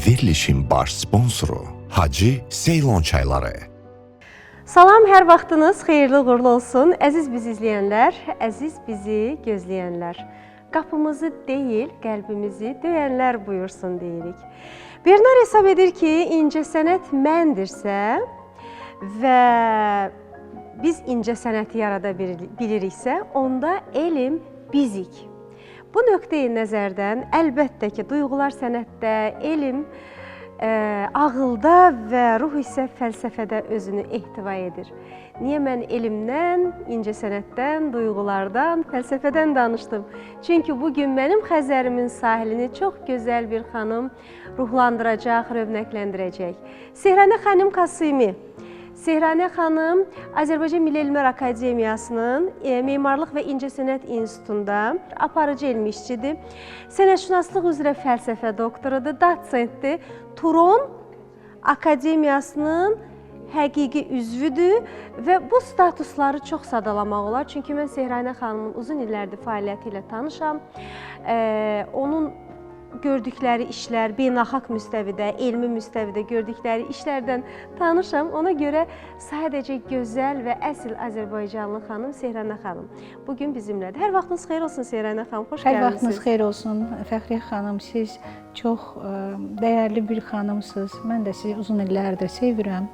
Verilişin baş sponsoru Hacı Ceylon çayları. Salam, hər vaxtınız xeyirli uğurlu olsun. Əziz bizi izləyənlər, əziz bizi gözləyənlər. Qapımızı deyil, qəlbimizi döyənlər buyursun deyirik. Bernard hesab edir ki, incəsənət məndirsə və biz incəsənəti yarada biliriksə, onda elm bizik. Bu nöqteyi nəzərdən əlbəttə ki, duyğular sənətdə, elm ağılda və ruh isə fəlsəfədə özünü ehtiva edir. Niyə mən elmdən, incəsənətdən, duyğulardan, fəlsəfədən danışdım? Çünki bugün mənim Xəzərimin sahilini çox gözəl bir xanım ruhlandıracaq, rövnəqləndirəcək. Sehranə xanım Qasimi. Sehranə xanım Azərbaycan Milli Elmlər Akademiyasının Memarlıq və İncəsənət İnstitutunda aparıcı elmi işçidir. Sənətşünaslıq üzrə fəlsəfə doktorudur, doçentdir. Turon Akademiyasının həqiqi üzvüdür və bu statusları çox sadalamaq olar. Çünki mən Sehranə xanımın uzun illərdir fəaliyyəti ilə tanışam. Onun gördükləri işlər, beynəlxalq müstəvidə, elmi müstəvidə gördükləri işlərdən tanışam. Ona görə sadəcə gözəl və əsl Azərbaycanlı xanım Sehranə xanım bugün bizimlədir. Hər vaxtınız xeyir olsun Sehranə xanım, xoş gəldiniz. Hər vaxtınız xeyir olsun Fəxriyə xanım, siz çox dəyərli bir xanımsınız. Mən də sizi uzun illərdir sevirəm.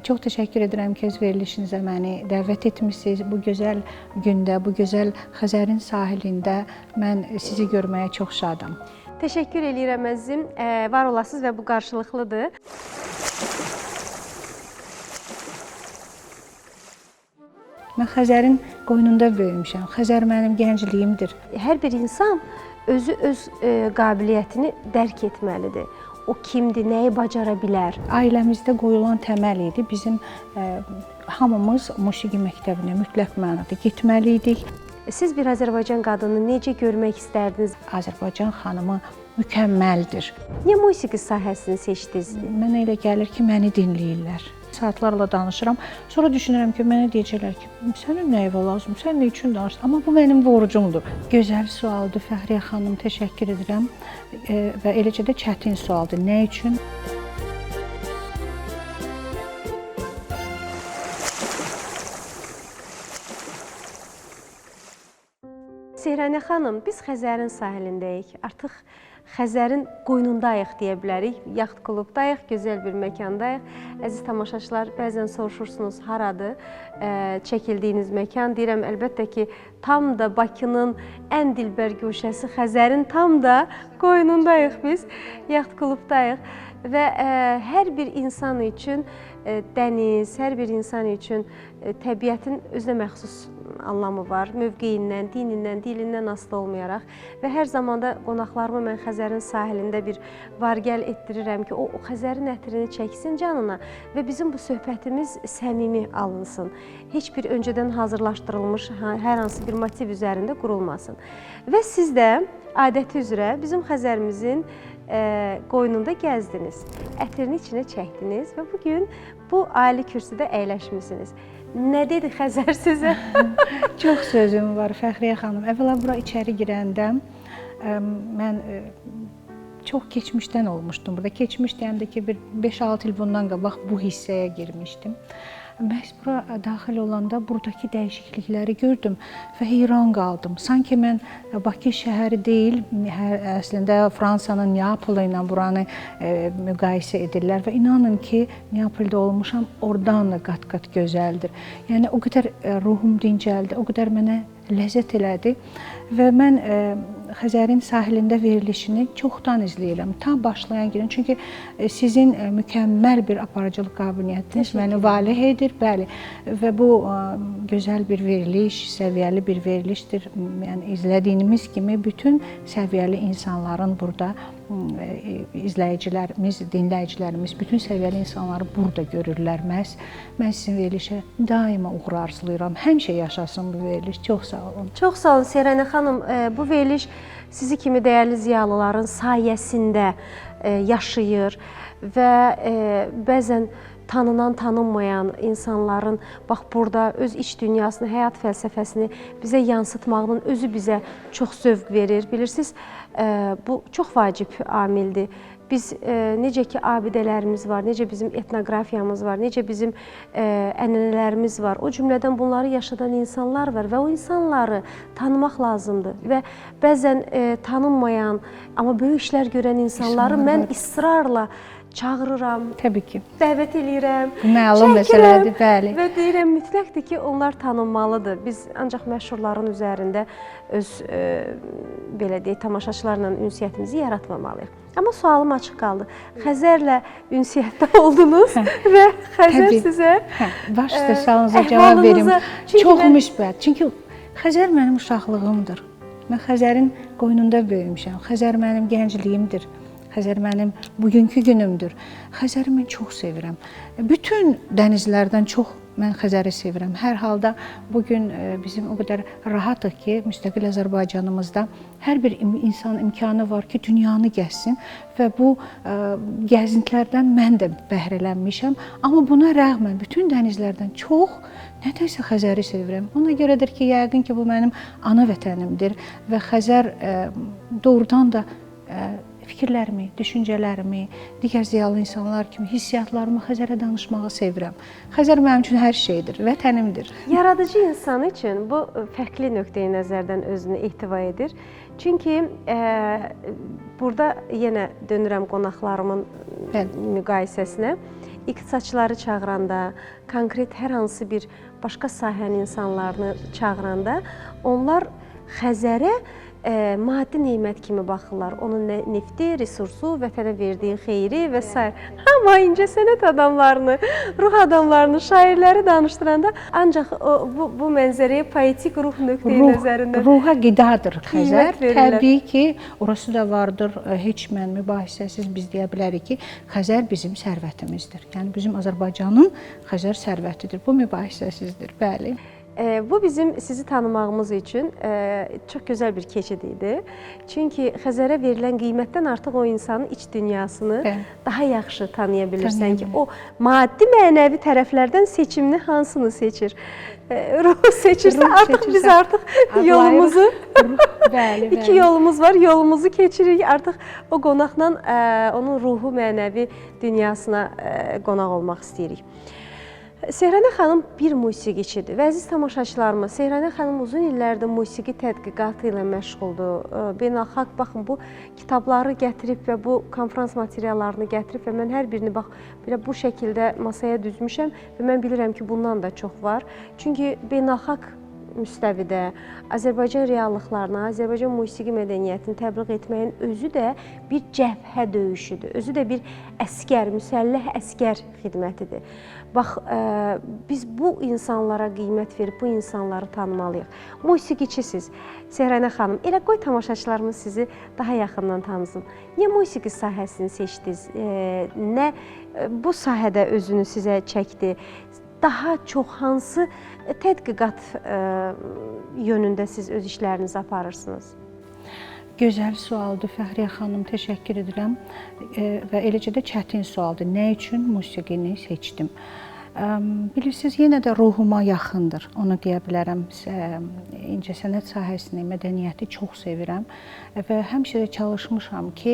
Çox təşəkkür edirəm ki, öz verilişinizə məni dəvət etmişsiniz. Bu gözəl gündə, bu gözəl Xəzərin sahilində mən sizi görməyə çox şadam. Təşəkkür eləyirəm əzizim, var olasınız və bu qarşılıqlıdır. Mən Xəzərin qoynunda böyümüşəm. Xəzər mənim gəncliyimdir. Hər bir insan özü öz qabiliyyətini dərk etməlidir. O kimdir, nəyi bacara bilər? Ailəmizdə qoyulan təməl idi. Bizim hamımız musiqi məktəbinə mütləq mənada getməliydik. Siz bir Azərbaycan qadını necə görmək istərdiniz? Azərbaycan xanımı mükəmməldir. Niyə musiqi sahəsini seçdiniz? Mənə elə gəlir ki, məni dinləyirlər. Saatlarla danışıram. Sonra düşünürəm ki, mənə deyəcəklər ki, sənin nə evə lazım, sən nə üçün danışdın? Amma bu mənim borcumdur. Gözəl sualdır Fəxriyə xanım, təşəkkür edirəm. Və eləcə də çətin sualdır. Nə üçün? Sehranə xanım, biz Xəzərin sahilindəyik. Artıq Xəzərin qoynundayıq deyə bilərik. Yaxt klubdayıq, gözəl bir məkandayıq. Əziz tamaşaçılar, bəzən soruşursunuz, haradır çəkildiyiniz məkan? Deyirəm, əlbəttə ki, tam da Bakının ən dilbər güşəsi Xəzərin tam da qoynundayıq biz. Yaxt klubdayıq və hər bir insan üçün dəniz, hər bir insan üçün təbiətin özünə məxsus anlamı var. Mövqeyindən, dinindən, dilindən asılı olmayaraq və hər zamanda qonaqlarımı mən Xəzərin sahilində bir var-gəl etdirirəm ki, o Xəzərin ətrini çəksin canına və bizim bu söhbətimiz səmimi alınsın. Heç bir öncədən hazırlaşdırılmış hər hansı bir motiv üzərində qurulmasın. Və siz də adəti üzrə bizim Xəzərimizin qoynunda gəzdiniz, ətrini içinə çəkdiniz və bugün bu ali kürsüdə əyləşmişsiniz. Nə dedi Xəzər sizə? Çox sözüm var Fəxriyə xanım. Əvvəla bura içəri girəndə mən çox keçmişdən olmuşdum burada. Keçmiş deyəndə ki, bir 5-6 il bundan qabaq bu hissəyə girmişdim. Məhz bura daxil olanda buradakı dəyişiklikləri gördüm və heyran qaldım. Sanki mən Bakı şəhəri deyil, əslində Fransanın Neapolu ilə buranı müqayisə edirlər və inanın ki, Neapolda olmuşam, oradan da qat-qat gözəldir. Yəni, o qədər ruhum dincəldi, o qədər mənə ləzzət elədi və mən Xəzərin sahilində verilişini çoxdan izləyirəm, tam başlayan günün. Çünki sizin mükəmməl bir aparıcılıq qabiliyyətiniz məni valeh edir, bəli. Və bu gözəl bir veriliş, səviyyəli bir verilişdir. Yəni, izlədiyimiz kimi bütün səviyyəli insanların burada izləyicilərimiz, dinləyicilərimiz, bütün səviyyəli insanları burada görürlər. Mən sizin verilişə daima uğur arzulayıram. Həmişə yaşasın bu veriliş. Çox sağ olun. Çox sağ olun Sehranə xanım. Bu veriliş sizi kimi dəyərli ziyalıların sayəsində yaşayır və bəzən tanınan, tanınmayan insanların bax burada öz iç dünyasını, həyat fəlsəfəsini bizə yansıtmağının özü bizə çox zövq verir. Bilirsiniz, bu çox vacib amildir. Biz necə ki abidələrimiz var, necə bizim etnoqrafiyamız var, necə bizim ənənələrimiz var. O cümlədən bunları yaşadan insanlar var və o insanları tanımaq lazımdır. Və bəzən tanınmayan, amma böyük işlər görən insanları mən israrla çağırıram, Təbii ki. dəvət eləyirəm, Məlum məsələdir, bəli. və deyirəm mütləqdir ki, onlar tanınmalıdır. Biz ancaq məşhurların üzərində öz belə deyək, tamaşaçılarla ünsiyyətimizi yaratmamalıyıq. Amma sualım açıq qaldı. Xəzərlə ünsiyyətdə oldunuz və Xəzər Təbii. sizə Baş üstə sualınıza cavab verim. çünki Çox mən- müsbət. Çünki Xəzər mənim uşaqlığımdır. Mən Xəzərin qoynunda böyümüşəm. Xəzər mənim gəncliyimdir. Xəzər mənim bugünkü günümdür. Xəzəri mən çox sevirəm. Bütün dənizlərdən çox mən Xəzəri sevirəm. Hər halda bugün bizim o qədər rahatıq ki, müstəqil Azərbaycanımızda hər bir insan imkanı var ki, dünyanı gəzsin və bu gəzintilərdən mən də bəhrələnmişəm. Amma buna rəğmən bütün dənizlərdən çox nədənsə Xəzəri sevirəm. Ona görədir ki, yəqin ki, bu mənim ana vətənimdir və Xəzər doğrudan da fikirlərimi, düşüncələrimi, digər ziyalı insanlar kimi hissiyatlarımı Xəzərə danışmağı sevirəm. Xəzər mənim üçün hər şeydir, vətənimdir. yaradıcı insan üçün bu fərqli nöqteyi nəzərdən özünü ehtiva edir. Çünki burada yenə dönürəm qonaqlarımın müqayisəsinə. İqtisadçıları çağıranda, konkret hər hansı bir başqa sahənin insanlarını çağıranda onlar Xəzərə maddi nemət kimi baxırlar. Onun nefti, resursu, vətənə verdiyi xeyri və s. Amma incəsənət adamlarını, ruh adamlarını, şairləri danışdıranda ancaq bu mənzərəyə poetik ruh nöqteyi nəzərindən Ruha qidadır Xəzər. verirlər. Təbii ki, orası da vardır. Heç mən mübahisəsiz biz deyə bilərik ki, Xəzər bizim sərvətimizdir. Yəni bizim Azərbaycanın Xəzər sərvətidir. Bu mübahisəsizdir, bəli. Bu bizim sizi tanımağımız üçün çox gözəl bir keçid idi. Çünki Xəzərə verilən qiymətdən artıq o insanın iç dünyasını daha yaxşı tanıya bilirsən ki, o maddi mənəvi tərəflərdən seçimini hansını seçir? Ruhu seçirsə artıq biz yolumuzu iki yolumuz var, yolumuzu keçirik. Artıq o qonaqla onun ruhu, mənəvi dünyasına qonaq olmaq istəyirik. Seyranə xanım bir musiqiçidir və əziz tamaşaçılarımız, Seyranə xanım uzun illərdir musiqi tədqiqatı ilə məşğuldur. Beynəlxalq baxın bu kitabları gətirib və bu konfrans materiallarını gətirib və mən hər birini bax belə bu şəkildə masaya düzmüşəm və mən bilirəm ki, bundan da çox var. Çünki beynəlxalq müstəvidə Azərbaycan reallıqlarına, Azərbaycan musiqi mədəniyyətini təbliğ etməyin özü də bir cəbhə döyüşüdür. Özü də bir əsgər, müsəlləh əsgər xidmətidir. Bax, biz bu insanlara qiymət verib, bu insanları tanımalıyıq. Musiqiçisiz, Seyranə xanım, elə qoy tamaşaçılarımız sizi daha yaxından tanısın. Niyə musiqi sahəsini seçdiniz? Nə bu sahədə özünü sizə çəkdi? Daha çox hansı tədqiqat yönündə siz öz işlərinizi aparırsınız? Gözəl sualdır Fəxriyə xanım, təşəkkür edirəm və eləcə də çətin sualdır. Nə üçün musiqini seçdim? Bilirsiniz, yenə də ruhuma yaxındır, onu deyə bilərəm. İncəsənət sahəsini, mədəniyyəti çox sevirəm və həmişə də çalışmışam ki,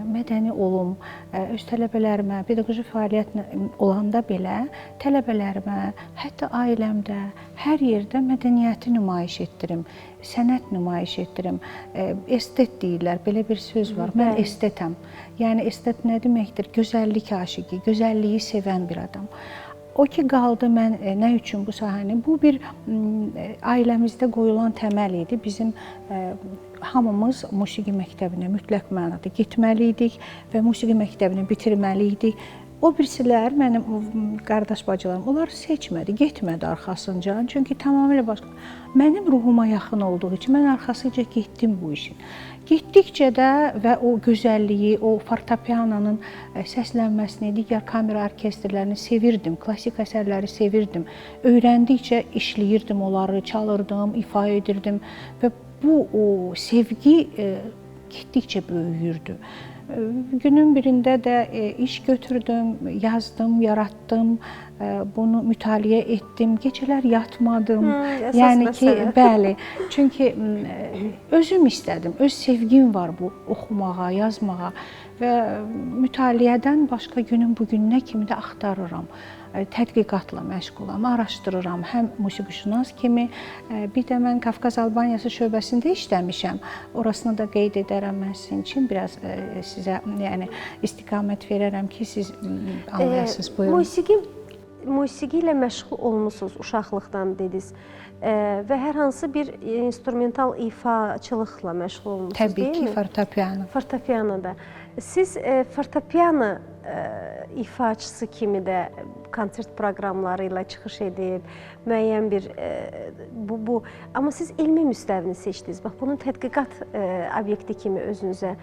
mədəni olum, öz tələbələrimə, pedaqoji fəaliyyət olanda belə tələbələrimə, hətta ailəmdə, hər yerdə mədəniyyəti nümayiş etdirim, sənət nümayiş etdirim. Estet deyirlər, belə bir söz var. Mən estetəm. Yəni estet nə deməkdir? Gözəllik aşiqi, gözəlliyi sevən bir adam. O ki qaldı mən nə üçün bu sahəni? Bu bir ailəmizdə qoyulan təməl idi. Bizim hamımız musiqi məktəbinə mütləq mənada getməli idik və musiqi məktəbini bitirməli idik. O birisilər, mənim qardaş bacılarım, onlar seçmədi, getmədi arxasınca. Çünki tamamilə başqa. Mənim ruhuma yaxın olduğu üçün mən arxasınca getdim bu işin. Getdikcə də və o gözəlliyi, o fortepianonun səslənməsini, digər kamera orkestrlərini sevirdim, klassik əsərləri sevirdim. Öyrəndikcə işləyirdim onları, çalırdım, ifa edirdim və bu sevgi getdikcə böyüyürdü. Günün birində də iş götürdüm, yazdım, yaratdım, bunu mütaliə etdim, gecələr yatmadım. Yəni ki, bəli, çünki özüm istədim, öz sevgim var bu oxumağa, yazmağa və mütaliədən başqa günün bu gününə kimi də axtarıram. Tədqiqatla məşğulam, araşdırıram. Həm musiqişünas kimi, bir də mən Qafqaz Albaniyası şöbəsində işləmişəm. Orasını da qeyd edərəm mən sizin üçün. Biraz sizə yəni istiqamət verərəm ki, siz anlayasınız. Buyurun. Musiqi ilə məşğul olmusunuz, uşaqlıqdan dediniz və hər hansı bir instrumental ifaçılıqla məşğul olmusunuz, Təbii ki, fortepiano. Fortepianoda. Siz fortepiano ifaçısı kimi də konsert proqramları ilə çıxış edib, müəyyən bir amma siz elmi müstəvini seçdiniz. Bax, bunun tədqiqat obyekti kimi özünüzə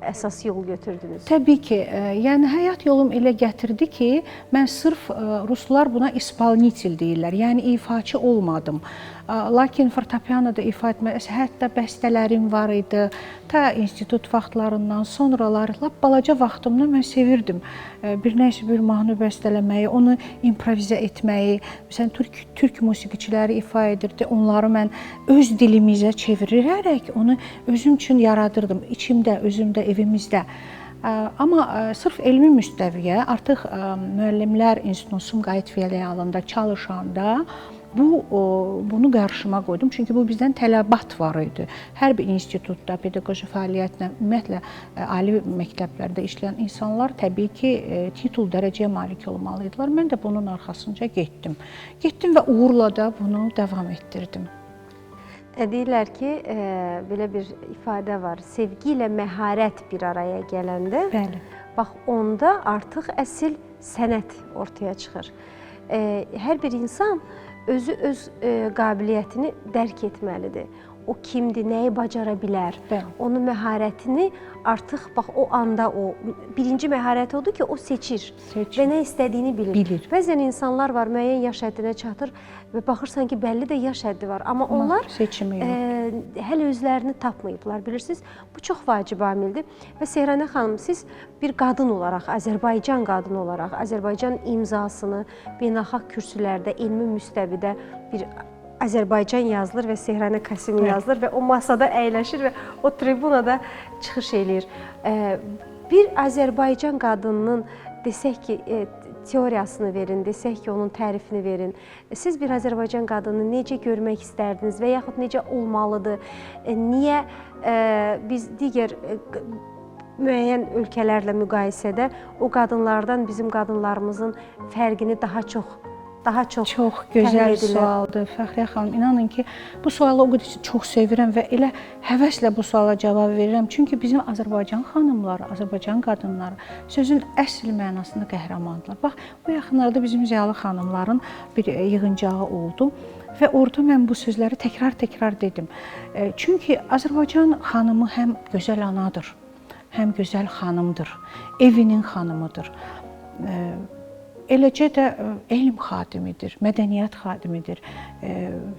əsas yol götürdünüz. Təbii ki, yəni həyat yolum elə gətirdi ki, mən sırf ruslar buna исполнитель deyirlər, yəni ifaçı olmadım. Lakin fortepianoda ifa etmək, hətta bəstələrim var idi. Ta institut vaxtlarından sonralar, lap balaca vaxtımda mən sevirdim bir nəsə bir mahnı bəstələməyi, onu improvizə etməyi. Məsələn, türk musiqiçiləri ifa edirdi, onları mən öz dilimizə çevirərək onu özüm üçün yaradırdım, içimdə, özümdə, evimizdə. Amma sırf elmi müstəviyə artıq müəllimlər institutunun Sumqayıt filialında çalışanda bunu qarşıma qoydum. Çünki bu bizdən tələbat var idi. Hər bir institutda, pedaqoji fəaliyyətlə, ümumiyyətlə, ali məktəblərdə işləyən insanlar təbii ki, titul dərəcəyə malik olmalıdırlar. Mən də bunun arxasınca getdim. Getdim və uğurla da bunu davam etdirdim. Deyirlər ki, belə bir ifadə var, sevgi ilə məharət bir araya gələndə, Bəli. Bax, onda artıq əsl sənət ortaya çıxır. Hər bir insan özü öz qabiliyyətini dərk etməlidir. O kimdir, nəyi bacara bilər, onun məharətini artıq bax o anda birinci məharəti odur ki, o seçir və nə istədiyini bilir. Bəzən insanlar var, müəyyən yaş həddinə çatır və baxırsan ki, bəlli də yaş həddi var, amma onlar hələ özlərini tapmayıblar, bilirsiniz. Bu çox vacib amildir və Seyranə xanım, siz bir qadın olaraq, Azərbaycan qadını olaraq, Azərbaycan imzasını beynəlxalq kürsülərdə, elmi müstəvidə bir Azərbaycan yazılır və Seyranə Qasimi yazılır və o masada əyləşir və o tribunada çıxış eləyir. Bir Azərbaycan qadınının desək ki, teoriyasını verin, desək ki, onun tərifini verin. Siz bir Azərbaycan qadını necə görmək istərdiniz və yaxud necə olmalıdır? Niyə biz digər müəyyən ölkələrlə müqayisədə o qadınlardan bizim qadınlarımızın fərqini daha çox gözəl sualdır Fəxriyə xanım. İnanın ki, bu sualı o qədər çox sevirəm və elə həvəslə bu suala cavab verirəm. Çünki bizim Azərbaycan xanımları, Azərbaycan qadınları sözün əsl mənasında qəhrəmandırlar. Bax, bu yaxınlarda bizim ziyalı xanımların bir yığıncağı oldu və orada mən bu sözləri təkrar dedim. Çünki Azərbaycan xanımı həm gözəl anadır, həm gözəl xanımdır, evinin xanımıdır. Eləcə də elm xadimidir, mədəniyyət xadimidir,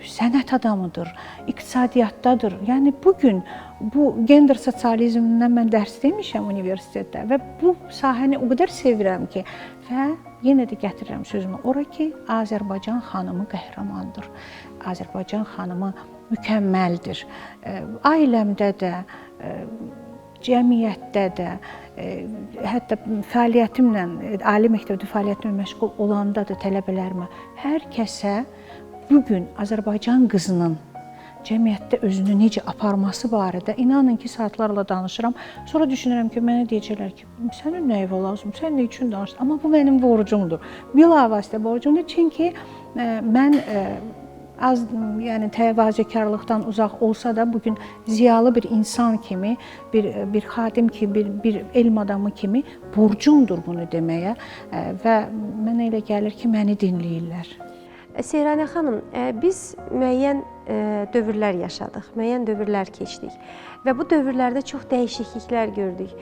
sənət adamıdır, iqtisadiyyatdadır. Yəni, bugün bu gender sosializmindən mən dərs demişəm universitetdə və bu sahəni o qədər sevirəm ki, və yenə də gətirirəm sözümü ora ki, Azərbaycan xanımı qəhrəmandır, Azərbaycan xanımı mükəmməldir. Ailəmdə də, cəmiyyətdə də, hətta fəaliyyətimlə, ali məktəbdə fəaliyyətimlə məşğul olanda da tələbələrimə, hər kəsə bugün Azərbaycan qızının cəmiyyətdə özünü necə aparması barədə inanın ki, saatlarla danışıram. Sonra düşünürəm ki, mənə deyəcəklər ki, sənin nəyi lazım, sən nə üçün danışdın? Amma bu mənim borcumdur, bilavasitə borcumdur. Çünki mən az, yəni təvazökarlıqdan uzaq olsa da bugün ziyalı bir insan kimi, bir xadim kimi, bir elm adamı kimi borcumdur bunu deməyə və mənə elə gəlir ki, məni dinləyirlər. Seyranə xanım, biz müəyyən dövrlər yaşadıq, müəyyən dövrlər keçdik və bu dövrlərdə çox dəyişikliklər gördük.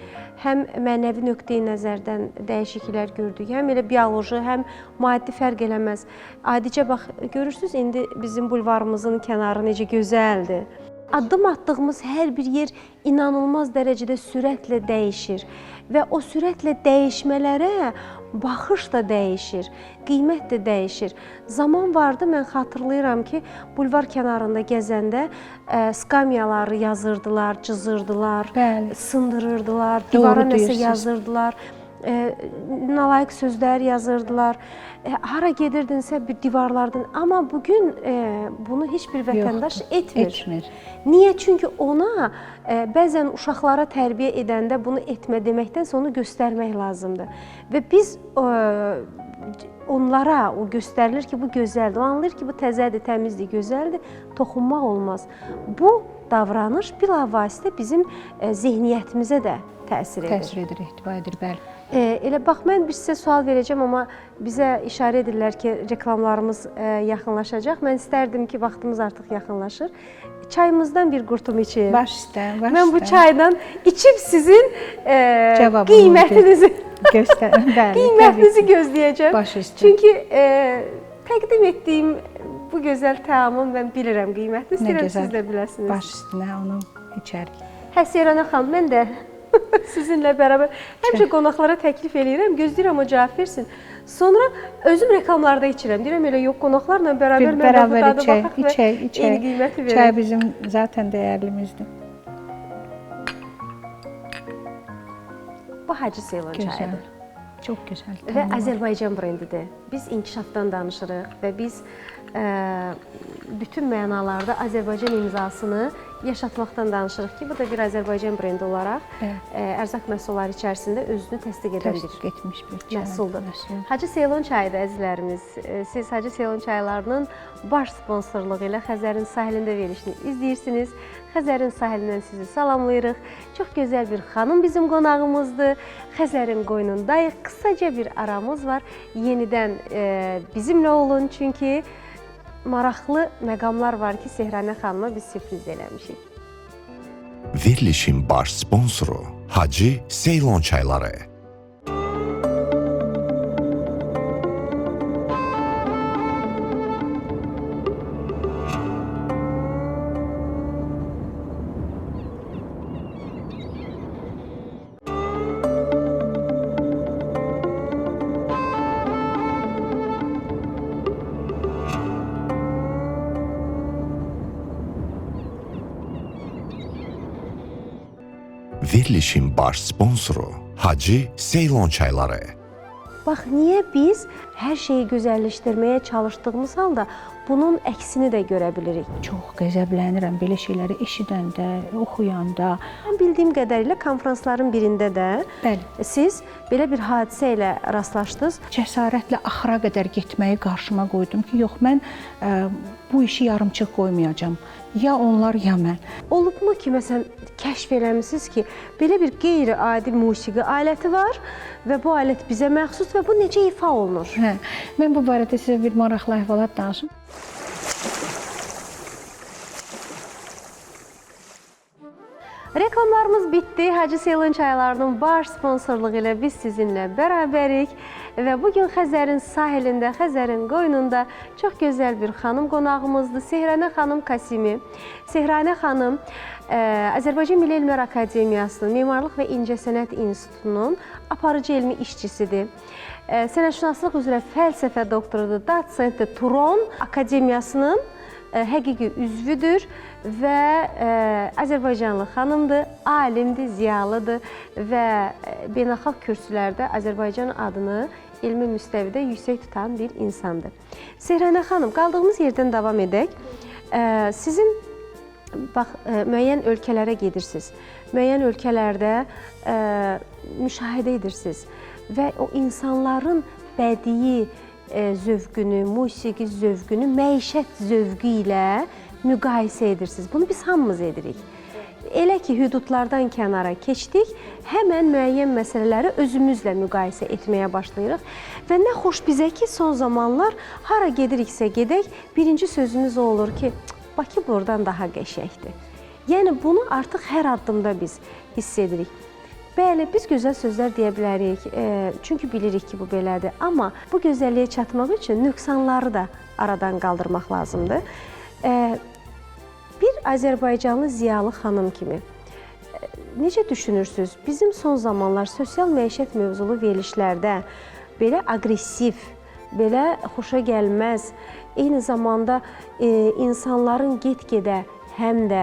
Həm mənəvi nöqteyi nəzərdən dəyişikliklər gördük, həm elə bioloji, həm maddi fərq eləməz. Adicə, bax, görürsünüz, indi bizim bulvarımızın kənarı necə gözəldir. Addım atdığımız hər bir yer inanılmaz dərəcədə sürətlə dəyişir və o sürətlə dəyişmələrə baxış da dəyişir, qiymət də dəyişir. Zaman vardı, mən xatırlayıram ki, bulvar kənarında gəzəndə skamyaları yazırdılar, cızırdılar, Bəli. sındırırdılar, divara Doğru nəsə deyirsiniz. yazırdılar, nalayiq sözlər yazırdılar. Hara gedirdinsə bir divarlardan. Amma bugün bunu heç bir vətəndaş etmir. Etmir. Niyə? Çünki ona bəzən uşaqlara tərbiyə edəndə bunu etmə deməkdənsə onu göstərmək lazımdır. Və biz onlara o göstərilir ki, bu gözəldir. O anlayır ki, bu təzədir, təmizdir, gözəldir. Toxunmaq olmaz. Bu davranış bilavasitə bizim zehniyyətimizə də təsir edir. Təsir edir, ehtiva edir, bəli. Elə bax, mən bir sizə sual verəcəm, amma bizə işarə edirlər ki, reklamlarımız yaxınlaşacaq. Mən istərdim ki, vaxtımız artıq yaxınlaşır. Çayımızdan bir qurtum içeyim. Baş üstə, baş üstə. Mən bu çaydan içib sizin Cavabınızı qiymətinizi Bəli, qiymətinizi gözləyəcəm. Baş üstə. Çünki təqdim etdiyim bu gözəl təamın mən bilirəm qiymətini. İstəyirəm siz də biləsiniz. Baş üstünə onu içərik. Seyranə xanım, mən də sizinlə bərabər həmişə qonaqlara təklif eləyirəm, gözləyirəm o cavab versin. Sonra özüm reklamlarda içirəm. Deyirəm elə yox, qonaqlarla bərabər mən bu dadı baxaq və eyni qiyməti verəm. Çay bizim zaten dəyərlimizdir. Bu Hacı Seylon çayıdır. Çox gözəl. Və Azərbaycan brendidir. Biz inkişafdan danışırıq və biz bütün mənalarda Azərbaycan imzasını yaşatmaqdan danışırıq ki, bu da bir Azərbaycan brendi olaraq ərzaq məhsulları içərisində özünü təsdiq edən bir məhsuldur. Hacı Seylon çayıdır, əzizlərimiz. Siz Hacı Seylon çaylarının baş sponsorluğu ilə Xəzərin sahilində verilişini izləyirsiniz. Xəzərin sahilindən sizi salamlayırıq. Çox gözəl bir xanım bizim qonağımızdır. Xəzərin qoynundayıq. Qısaca bir aramız var. Yenidən bizimlə olun, çünki maraqlı məqamlar var ki, Sehranə xanıma biz sürpriz eləmişik. Verilişin baş sponsoru Hacı Seylon çayları. Verilişin baş sponsoru Hacı Seylon çayları. Bax, niyə biz hər şeyi gözəlləşdirməyə çalışdığımız halda bunun əksini də görə bilirik? Çox qəzəblənirəm belə şeyləri eşidəndə, oxuyanda. Mən bildiyim qədərilə konfransların birində də siz belə bir hadisə ilə rastlaşdınız. Cəsarətlə axıra qədər getməyi qarşıma qoydum ki, yox, mən bu işi yarımçıq qoymayacağam. Ya onlar, ya mən. Olubmu ki, məsələn, kəşf eləmisiniz ki, belə bir qeyri-adi musiqi aləti var və bu alət bizə məxsus və bu necə ifa olunur? Hə, mən bu barədə sizə bir maraqlı əhvalat danışım. Reklamlarımız bitdi. Hacı Seylon çaylarının baş sponsorluğu ilə biz sizinlə bərabərik və bugün Xəzərin sahilində, Xəzərin qoynunda çox gözəl bir xanım qonağımızdır. Sehranə xanım Kasimi. Sehranə xanım Azərbaycan Milli Elmlər Akademiyasının Memarlıq və İncəsənət İnstitutunun aparıcı elmi işçisidir. Sənətşünaslıq üzrə fəlsəfə doktorudur. Doçent Turon Akademiyasının həqiqi üzvüdür və Azərbaycanlı xanımdır, alimdir, ziyalıdır və beynəlxalq kürsülərdə Azərbaycan adını elmi müstəvidə yüksək tutan bir insandır. Sehranə xanım, qaldığımız yerdən davam edək. Sizin bax, müəyyən ölkələrə gedirsiniz, müəyyən ölkələrdə müşahidə edirsiniz və o insanların bədii zövqünü, musiqi zövqünü, məişət zövqü ilə müqayisə edirsiniz. Bunu biz hamımız edirik. Elə ki, hüdudlardan kənara keçdik, həmən müəyyən məsələləri özümüzlə müqayisə etməyə başlayırıq. Və nə xoş bizə ki, son zamanlar hara gediriksə gedək, birinci sözümüz o olur ki, Bakı buradan daha qəşəkdir. Yəni, bunu artıq hər addımda biz hiss edirik. Bəli, biz gözəl sözlər deyə bilərik, çünki bilirik ki, bu belədir. Amma bu gözəlliyə çatmaq üçün nöqsanları da aradan qaldırmaq lazımdır. Bir Azərbaycanlı ziyalı xanım kimi necə düşünürsünüz? Bizim son zamanlar sosial məişət mövzulu verilişlərdə belə aqressiv, belə xoşa gəlməz, eyni zamanda insanların get-gedə həm də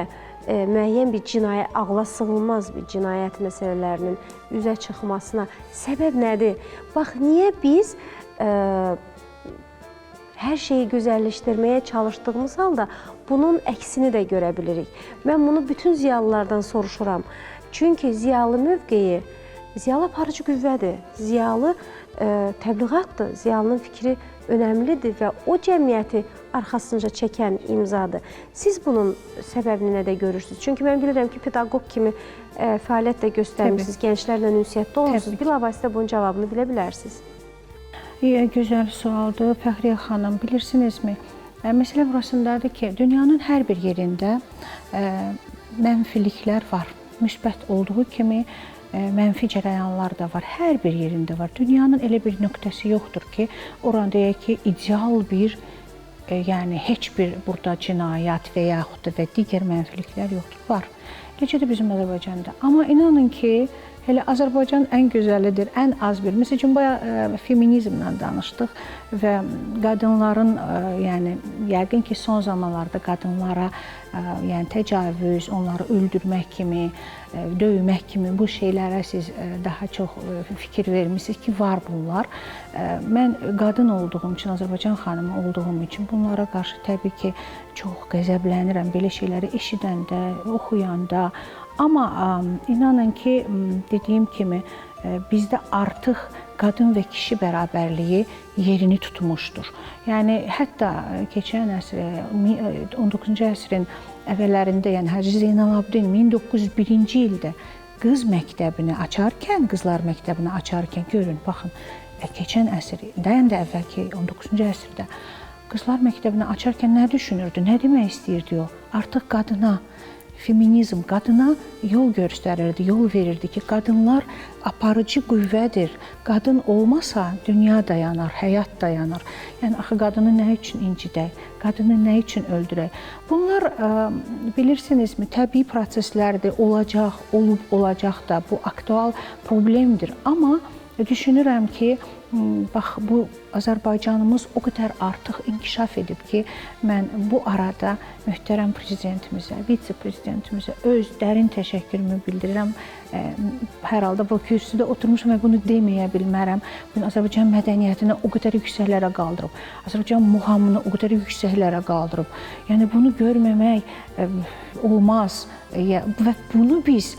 müəyyən bir cinayət, ağla sığılmaz bir cinayət məsələlərinin üzə çıxmasına səbəb nədir? Bax, niyə biz hər şeyi gözəlləşdirməyə çalışdığımız halda bunun əksini də görə bilirik. Mən bunu bütün ziyalılardan soruşuram. Çünki ziyalı mövqeyi, ziyalı aparıcı qüvvədir, ziyalı təbliğatdır, ziyalının fikri önəmlidir və o cəmiyyəti arxasınca çəkən imzadır. Siz bunun səbəbini nədə görürsünüz? Çünki mən bilirəm ki, pedaqoq kimi fəaliyyət də göstərmişsiniz, gənclərlə ünsiyyətdə olmuşsunuz. Bilavasitə bunun cavabını bilə bilərsiniz. Gözəl sualdır, Fəxriyə xanım. Bilirsinizmi? Məsələ burasındadır ki, dünyanın hər bir yerində mənfiliklər var. Müsbət olduğu kimi mənfi cərəyanlar da var. Hər bir yerində var. Dünyanın elə bir nöqtəsi yoxdur ki, oran deyək ki, ideal bir, yəni heç bir burada cinayət və yaxud da və digər mənfiliklər yoxdur. Var. Eləcə də bizim Azərbaycanda. Amma inanın ki, elə Azərbaycan ən gözəlidir, ən az bir. Məsəl üçün, bayaq feminizmlə danışdıq və qadınların, yəni yəqin ki, son zamanlarda qadınlara yəni təcavüz, onları öldürmək kimi, döymək kimi bu şeylərə siz daha çox fikir vermişsiniz ki, var bunlar. Mən qadın olduğum üçün, Azərbaycan xanımı olduğum üçün bunlara qarşı təbii ki, çox qəzəblənirəm belə şeyləri eşidəndə, oxuyanda. Amma inanın ki, dediyim kimi, bizdə artıq qadın və kişi bərabərliyi yerini tutmuşdur. Yəni, hətta keçən əsr, 19-cu əsrin əvvəllərində, yəni Hacı Zeynalabdin 1901-ci ildə qız məktəbini açarkən, qızlar məktəbini açarkən, görün, baxın, keçən əsrdən də əvvəlki 19-cu əsrdə qızlar məktəbini açarkən nə düşünürdü, nə demək istəyirdi o? Artıq qadına, feminizm qadına yol göstərirdi, yol verirdi ki, qadınlar aparıcı qüvvədir. Qadın olmasa dünya dayanar, həyat dayanar. Yəni, axı qadını nə üçün incidək, qadını nə üçün öldürək? Bunlar, bilirsinizmi, təbii proseslərdir, olacaq, olacaq da, bu aktual problemdir. Amma düşünürəm ki, bax, bu Azərbaycanımız o qədər artıq inkişaf edib ki, mən bu arada möhtərəm prezidentimizə, vitse-prezidentimizə öz dərin təşəkkürümü bildirirəm. Hər halda bu kürsüdə oturmuşam və bunu deməyə bilmərəm. Azərbaycan mədəniyyətini o qədər yüksəklərə qaldırıb, Azərbaycan muğamını o qədər yüksəklərə qaldırıb. Yəni, bunu görməmək olmaz və bunu biz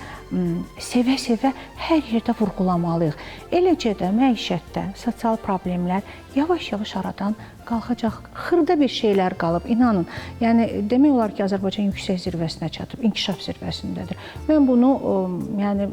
sevə-sevə hər yerdə vurğulamalıyıq. Eləcə də məişətdə sosial problemlər yavaş-yavaş aradan qalxacaq. Xırda bir şeylər qalıb, inanın. Yəni, demək olar ki, Azərbaycan yüksək zirvəsinə çatıb, inkişaf zirvəsindədir. Mən bunu, yəni,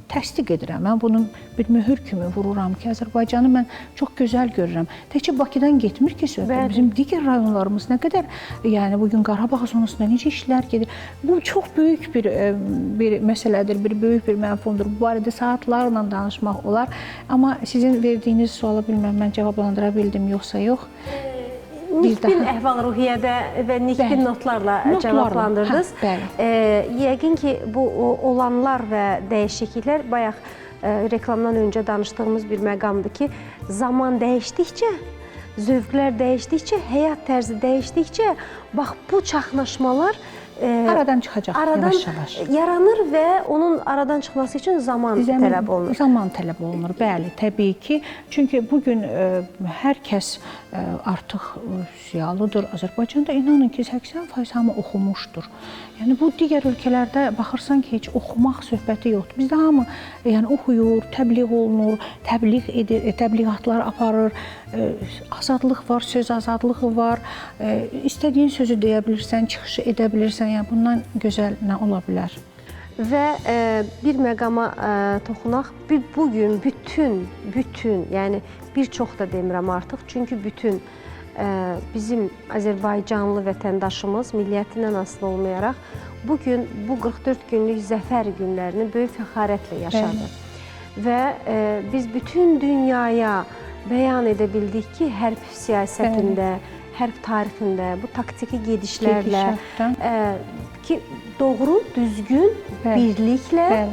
təsdiq edirəm. Mən bunu bir möhür kimi vururam ki, Azərbaycanı mən çox gözəl görürəm. Təkcə Bakıdan getmir ki, söhbət. Bizim digər rayonlarımız nə qədər, yəni, bugün Qarabağ zonasında necə işlər gedir. Bu çox böyük bir məsələdir, böyük bir məfhumdur. Bu barədə saatlarla danışmaq olar. Amma sizin verdiyiniz sualı bilməm, mən cavablandıra bildim, yoxsa yox. Nikbin əhval-ruhiyyədə və nikbin notlarla cavablandırdınız. Yəqin ki, bu olanlar və dəyişikliklər, bayaq reklamdan öncə danışdığımız bir məqamdır ki, zaman dəyişdikcə, zövqlər dəyişdikcə, həyat tərzi dəyişdikcə, bax, bu çaxnaşmalar aradan çıxacaq yavaş-yavaş. Yaranır və onun aradan çıxması üçün zaman tələb olunur. Zaman tələb olunur, bəli, təbii ki. Çünki bugün hər kəs artıq ziyalıdır. Azərbaycanda inanın ki, 80% hamı oxumuşdur. Yəni, bu digər ölkələrdə baxırsan ki, heç oxumaq söhbəti yoxdur. Bizdə hamı oxuyur, təbliğ olunur, təbliğatlar aparır, azadlıq var, söz azadlığı var. İstədiyin sözü deyə bilirsən, çıxışı edə bilirsən. Yəni, bundan gözəl nə ola bilər? Və bir məqama toxunaq. Bugün bütün, yəni bir çox da demirəm artıq, çünki bütün bizim Azərbaycanlı vətəndaşımız milliyyətindən asılı olmayaraq bugün bu 44 günlük zəfər günlərini böyük fəxarətlə yaşadı. Və biz bütün dünyaya bəyan edə bildik ki, hərb siyasətində, hərb tarixində, bu taktiki gedişlərlə ki, doğru, düzgün, birliklə,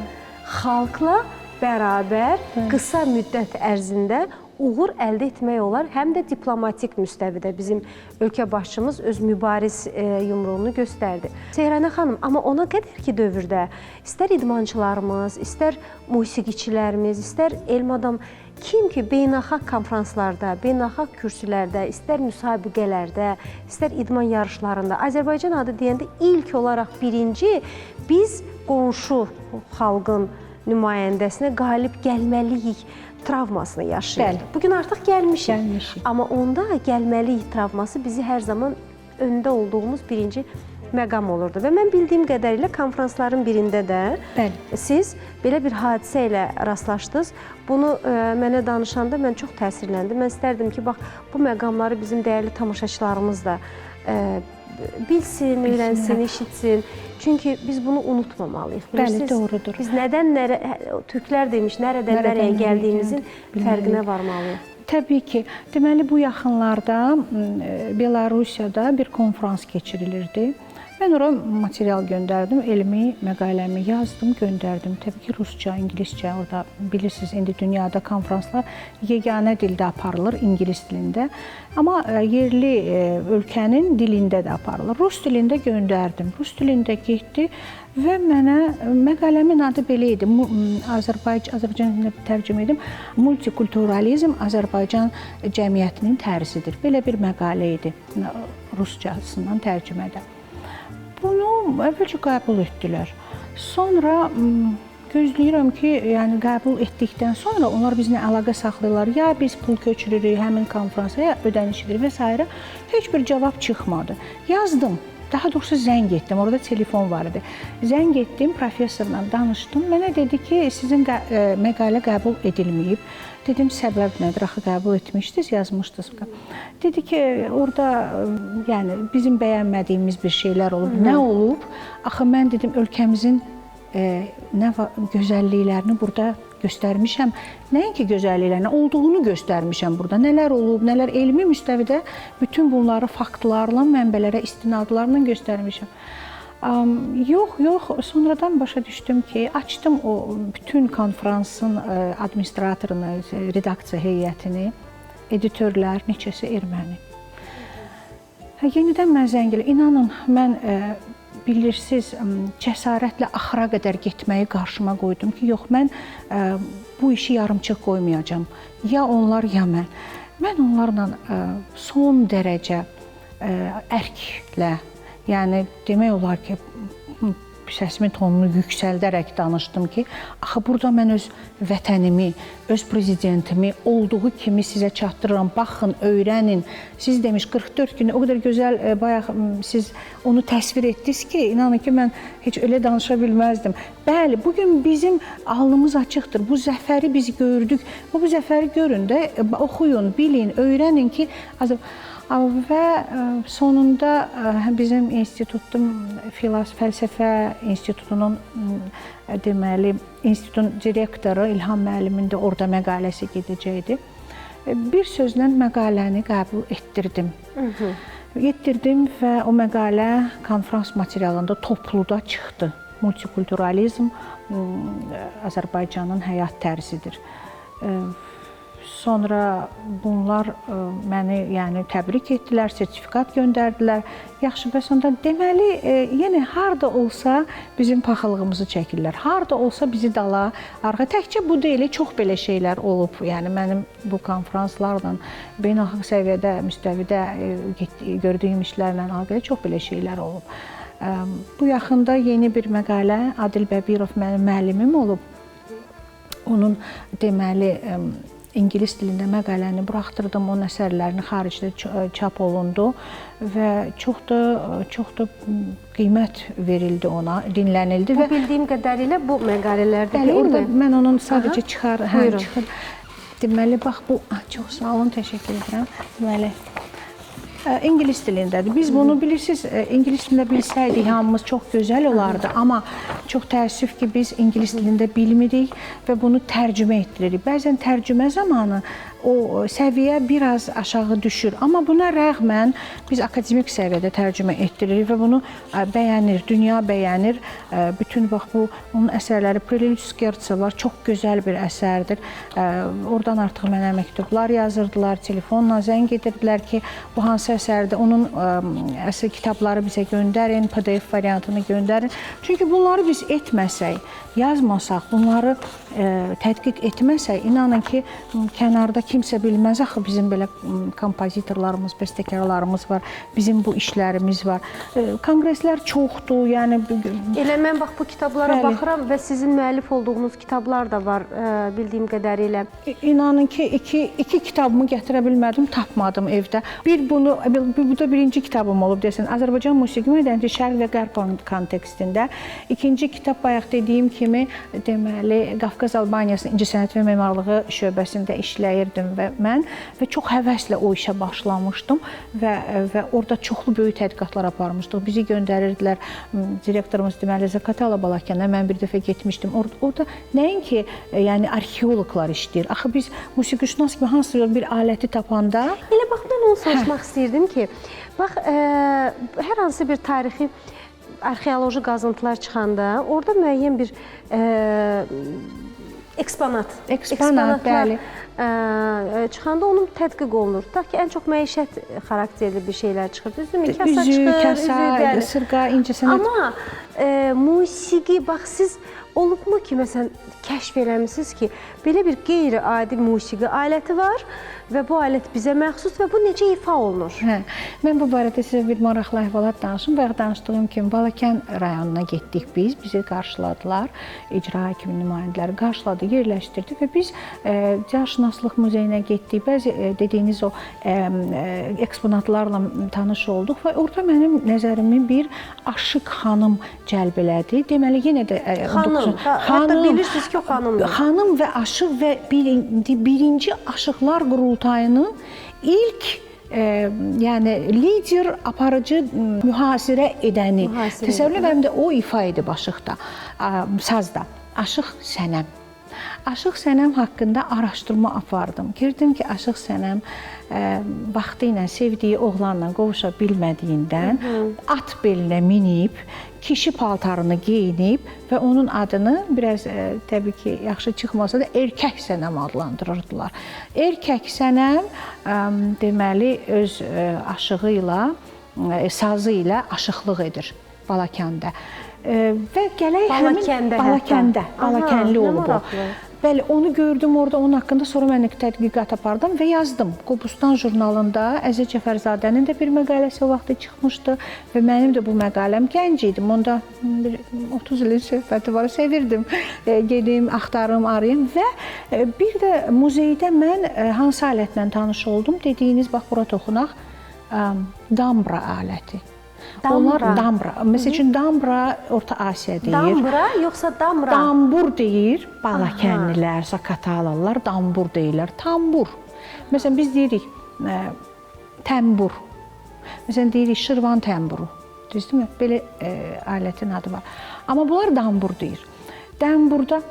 xalqla bərabər qısa müddət ərzində uğur əldə etmək olar, həm də diplomatik müstəvidə bizim ölkə başçımız öz mübariz yumruğunu göstərdi. Seyranə xanım, amma ona qədər ki dövrdə istər idmançılarımız, istər musiqiçilərimiz, istər elm adam kim ki beynəlxalq konfranslarda, beynəlxalq kürsülərdə, istər müsabiqələrdə, istər idman yarışlarında Azərbaycan adı deyəndə ilk olaraq birinci biz qonşu xalqın nümayəndəsinə qalib gəlməliyik travmasını yaşayır. Bugün artıq gəlmişik. Amma onda gəlməliyik travması bizi hər zaman öndə olduğumuz birinci məqam olurdu. Və mən bildiyim qədərilə konfransların birində də siz belə bir hadisə ilə rastlaşdınız. Bunu mənə danışanda mən çox təsirləndim. Mən istərdim ki, bax, bu məqamları bizim dəyərli tamaşaçılarımız da bilsin, öyrənsin, eşitsin. Çünki biz bunu unutmamalıyıq. Bəli, doğrudur. Biz nədən türklər demiş, nərədən nərəyə gəldiyimizin fərqinə varmalıyıq. Təbii ki. Deməli, bu yaxınlarda Belarusiyada bir konfrans keçirilirdi. Mən ora material göndərdim, elmi məqaləmi yazdım, göndərdim. Təbii ki, rusca, ingiliscə, orada bilirsiniz, indi dünyada konfranslar yeganə dildə aparılır, ingilis dilində. Amma yerli ölkənin dilində də aparılır. Rus dilində göndərdim, rus dilində getdi və mənə məqaləmin adı belə idi. Azərbaycan dilində tərcümə edim. Multikulturalizm Azərbaycan cəmiyyətinin tərzidir. Belə bir məqalə idi ruscasından tərcümədə. Bunu əvvəlcə qəbul etdilər. Sonra gözləyirəm ki, yəni qəbul etdikdən sonra onlar bizlə əlaqə saxlayırlar. Ya biz pul köçürürük həmin konfransa, ya ödənişidir və s. Heç bir cavab çıxmadı. Yazdım. Daha doğrusu zəng etdim. Orada telefon var idi. Zəng etdim, professorla danışdım. Mənə dedi ki, sizin məqalə qəbul edilməyib. Dedim, səbəb nədir? Axı qəbul etmişdiniz, yazmışdınız. Dedi ki, orada yəni bizim bəyənmədiyimiz bir şeylər olub. Nə olub? Axı mən dedim, ölkəmizin gözəlliklərini burada göstərmişəm. Nəinki gözəlliklərini, olduğunu göstərmişəm burada. Nələr olub, nələr elmi müstəvidə bütün bunları faktlarla, mənbələrə, istinadlarla göstərmişəm. Yox, sonradan başa düşdüm ki, açdım o bütün konfransın administratorunu, redaksiya heyətini, editörlər, neçəsi erməni. Yenidən mən zəng elə, inanın, mən bilirsiniz, cəsarətlə axıra qədər getməyi qarşıma qoydum ki, yox, mən bu işi yarımçıq qoymayacağam. Ya onlar, ya mən. Mən onlarla son dərəcə ərklə, yəni demək olar ki, səsimin tonunu yüksəldərək danışdım ki, axı burada mən öz vətənimi, öz prezidentimi olduğu kimi sizə çatdırıram. Baxın, öyrənin. Siz demiş 44 gün o qədər gözəl bayaq siz onu təsvir etdiniz ki, inanın ki, mən heç elə danışa bilməzdim. Bəli, bugün bizim alnımız açıqdır. Bu zəfəri biz gördük. Bu zəfəri görün də, oxuyun, bilin, öyrənin ki, və sonunda bizim institutun, fəlsəfə institutunun deməli, institutun direktoru İlham müəllimin də orada məqaləsi gedəcəkdi. Bir sözlə məqaləni qəbul etdirdim. Etdirdim və o məqalə konfrans materialında topluda çıxdı. Multikulturalizm Azərbaycanın həyat tərzidir. Sonra bunlar məni təbrik etdilər, sertifikat göndərdilər. Yaxşı, bəs onda deməli, yenə harda olsa bizim paxıllığımızı çəkirlər. Harda olsa bizi dala, arxa. Təkcə bu deyil, çox belə şeylər olub. Yəni mənim bu konfranslarla, beynəlxalq səviyyədə, müstəvidə gördüyüm işlərlə əlaqəli çox belə şeylər olub. Bu yaxında yeni bir məqalə, Adil Bəbirov mənim müəllimim olub. Onun deməli, İngilis dilində məqaləni buraxdırdım, onun əsərlərini xaricdə çap olundu və çox da qiymət verildi ona, dinlənildi. Bu bildiyim qədərilə bu məqalələrdə deyilmi? Orada mən onun sadəcə çıxır. Deməli, bax bu, çox sağ olun, təşəkkür edirəm. Deməli, İngilis dilindədir. Biz bunu bilirsiniz, İngilis dilində bilsəydik hamımız çox gözəl olardı. Amma çox təəssüf ki, biz İngilis dilində bilmirik və bunu tərcümə etdiririk. Bəzən tərcümə zamanı o səviyyə biraz aşağı düşür. Amma buna rəğmən biz akademik səviyyədə tərcümə etdiririk və bunu bəyənir, dünya bəyənir. Bütün bax bu onun əsərləri Prelüd Scherzo var, çox gözəl bir əsərdir. Oradan artıq mənə məktublar yazırdılar, telefonla zəng edirdilər ki, bu hansı əsərdir, onun əsl kitabları bizə göndərin, PDF variantını göndərin. Çünki bunları biz etməsək, yazmasaq, bunları tədqiq etməsək, inanın ki, kənarda kimsə bilməz axı bizim belə kompozitorlarımız, bəstəkarlarımız var, bizim bu işlərimiz var. Konqreslər çoxdur, yəni... Elə mən bax bu kitablara baxıram və sizin müəllif olduğunuz kitablar da var bildiyim qədərilə. İnanın ki, iki kitabımı gətirə bilmədim, tapmadım evdə. Bu da birinci kitabım olub desin, Azərbaycan musiqi mədəniyyəti şərq və qərb kontekstində. İkinci kitab bayaq dediyim kimi, deməli, Qafqaz Albaniyasının İncəsənət və Memarlığı şöbəsində işləyirdim və mən və çox həvəslə o işə başlamışdım və orada çoxlu böyük tədqiqatlar aparmışdıq. Bizi göndərirdilər, direktorumuz deməli Zakatala Balakyan'a mən bir dəfə getmişdim. Orada nəinki yəni arxeoloqlar işləyir. Axı biz musiqişünas kimi hansı bir aləti tapanda... Elə bax, mən onu soruşmaq istəyirdim ki, bax, hər hansı bir tarixi arxeoloji qazıntılar çıxanda orada müəyyən bir eksponatlar bəli. Çıxanda onun tədqiq olunur. Tutaq ki, ən çox məişət xarakterli bir şeylər çıxır. Düzdürmü? Kasa Üzü, çıxır, sırqa, incəsənət. Amma musiqi, bax, siz olubmu ki, məsələn, kəşf eləmişsiniz ki, belə bir qeyri-adi musiqi aləti var və bu alət bizə məxsus və bu necə ifa olunur? Mən bu barədə sizə bir maraqlı əhvalat danışım. Bayaq danışdığım kimi Balakən rayonuna getdik biz, bizi qarşıladılar, icra hakimi nümayəndələri qarşıladı, yerləşdirdi və biz Cəşnaslıq muzeyinə getdik. Bəzi dediyiniz o eksponatlarla tanış olduq və orada mənim nəzərimi bir aşıq xanım cəlb elədi. Deməli, yenə də... Xanım, hətta bilirsiniz ki, o xanımdır. Xanım və aşıq və birinci aşıqlar qurultayının ilk yəni lider, aparıcı, mühasirə edəni. Təsəvvür edirəm də o ifa edib aşıqda, sazda. Aşıq Sənəm. Aşıq Sənəm haqqında araşdırma apardım. Girdim ki, Aşıq Sənəm vaxtı ilə sevdiyi oğlanla qovuşa bilmədiyindən at belinə minib, kişi paltarını geyinib və onun adını biraz təbii ki, yaxşı çıxmasa da Erkək Sənəm adlandırırdılar. Erkək Sənəm deməli öz aşığı ilə, sazı ilə aşıqlıq edir Balakəndə. Və gələk Balakənli olub o. Bəli, onu gördüm orada, onun haqqında sonra mən tədqiqat apardım və yazdım. Qobustan jurnalında Əziz Cəfərzadənin də bir məqaləsi o vaxtı çıxmışdı və mənim də bu məqaləm gənc idim. Onda 30 ilin söhbəti var, sevirdim. Gedim, axtarım, arayım və bir də muzeydə mən hansı alətlə tanış oldum? Dediyiniz, bax, bura toxunaq, dambra aləti. Onlar dambra. Məsəl üçün dambra Orta Asiya deyir. Dambra yoxsa damra? Dambur deyir Balakənlilər, Zakatalalılar dambur deyirlər. Tambur. Məsələn biz deyirik təmbur. Məsələn deyirik Şirvan təmburu. Düzdürmü? Belə alətin adı var. Amma bunlar dambur deyir. Dambur da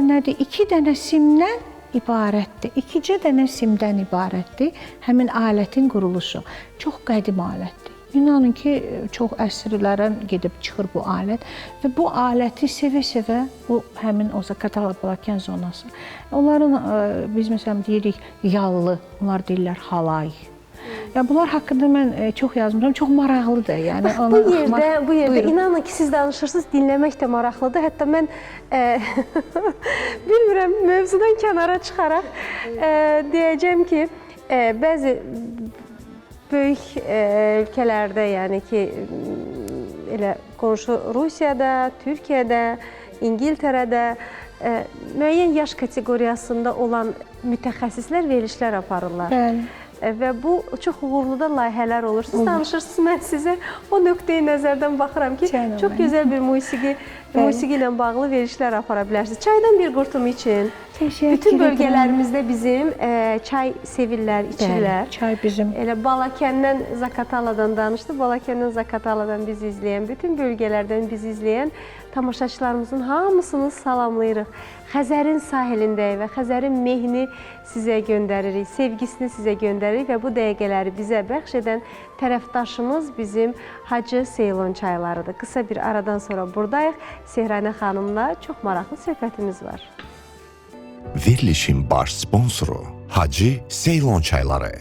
nədir? 2 dənə simdən ibarətdir. 2 dənə simdən ibarətdir həmin alətin quruluşu. Çox qədim alətdir. İnanın ki, çox əsrlərə gedib çıxır bu alət və bu aləti sevə-sevə bu həmin o Zakatala Balakən zonası. Onların biz məsələn deyirik yallı, onlar deyirlər halay. Yəni bunlar haqqında mən çox yazmışam, çox maraqlıdır. Yəni bu yerdə inanın ki, siz danışırsınız, dinləmək də maraqlıdır. Hətta mən bilmirəm, mövzudan kənara çıxaraq deyəcəm ki, bəzi böyük ölkələrdə, yəni ki, elə qonşu Rusiyada, Türkiyədə, İngiltərədə müəyyən yaş kateqoriyasında olan mütəxəssislər verilişlər aparırlar. Bəli. Və bu çox uğurlu da layihələr olur. Siz danışırsınız, mən sizə o nöqteyi nəzərdən baxıram ki, çox gözəl bir musiqi musiqi ilə bağlı verilişlər apara bilərsiniz. Çaydan bir qurtum için. Təşəkkür Bütün edirəm. bölgələrimizdə bizim çay sevirlər, içirlər. Bəli, çay bizim. Elə Balakəndən, Zakataladan danışdı. Balakəndən, Zakataladan bizi izləyən, bütün bölgələrdən bizi izləyən tamaşaçılarımızın hamısını salamlayırıq. Xəzərin sahilindəyik və Xəzərin mehini sizə göndəririk, sevgisini sizə göndəririk və bu dəqiqələri bizə bəxş edən tərəfdaşımız bizim Hacı Seylon çaylarıdır. Qısa bir aradan sonra buradayıq. Sehranə xanımla çox maraqlı söhbətimiz var. Verilişin baş sponsoru Hacı Seylon çayları.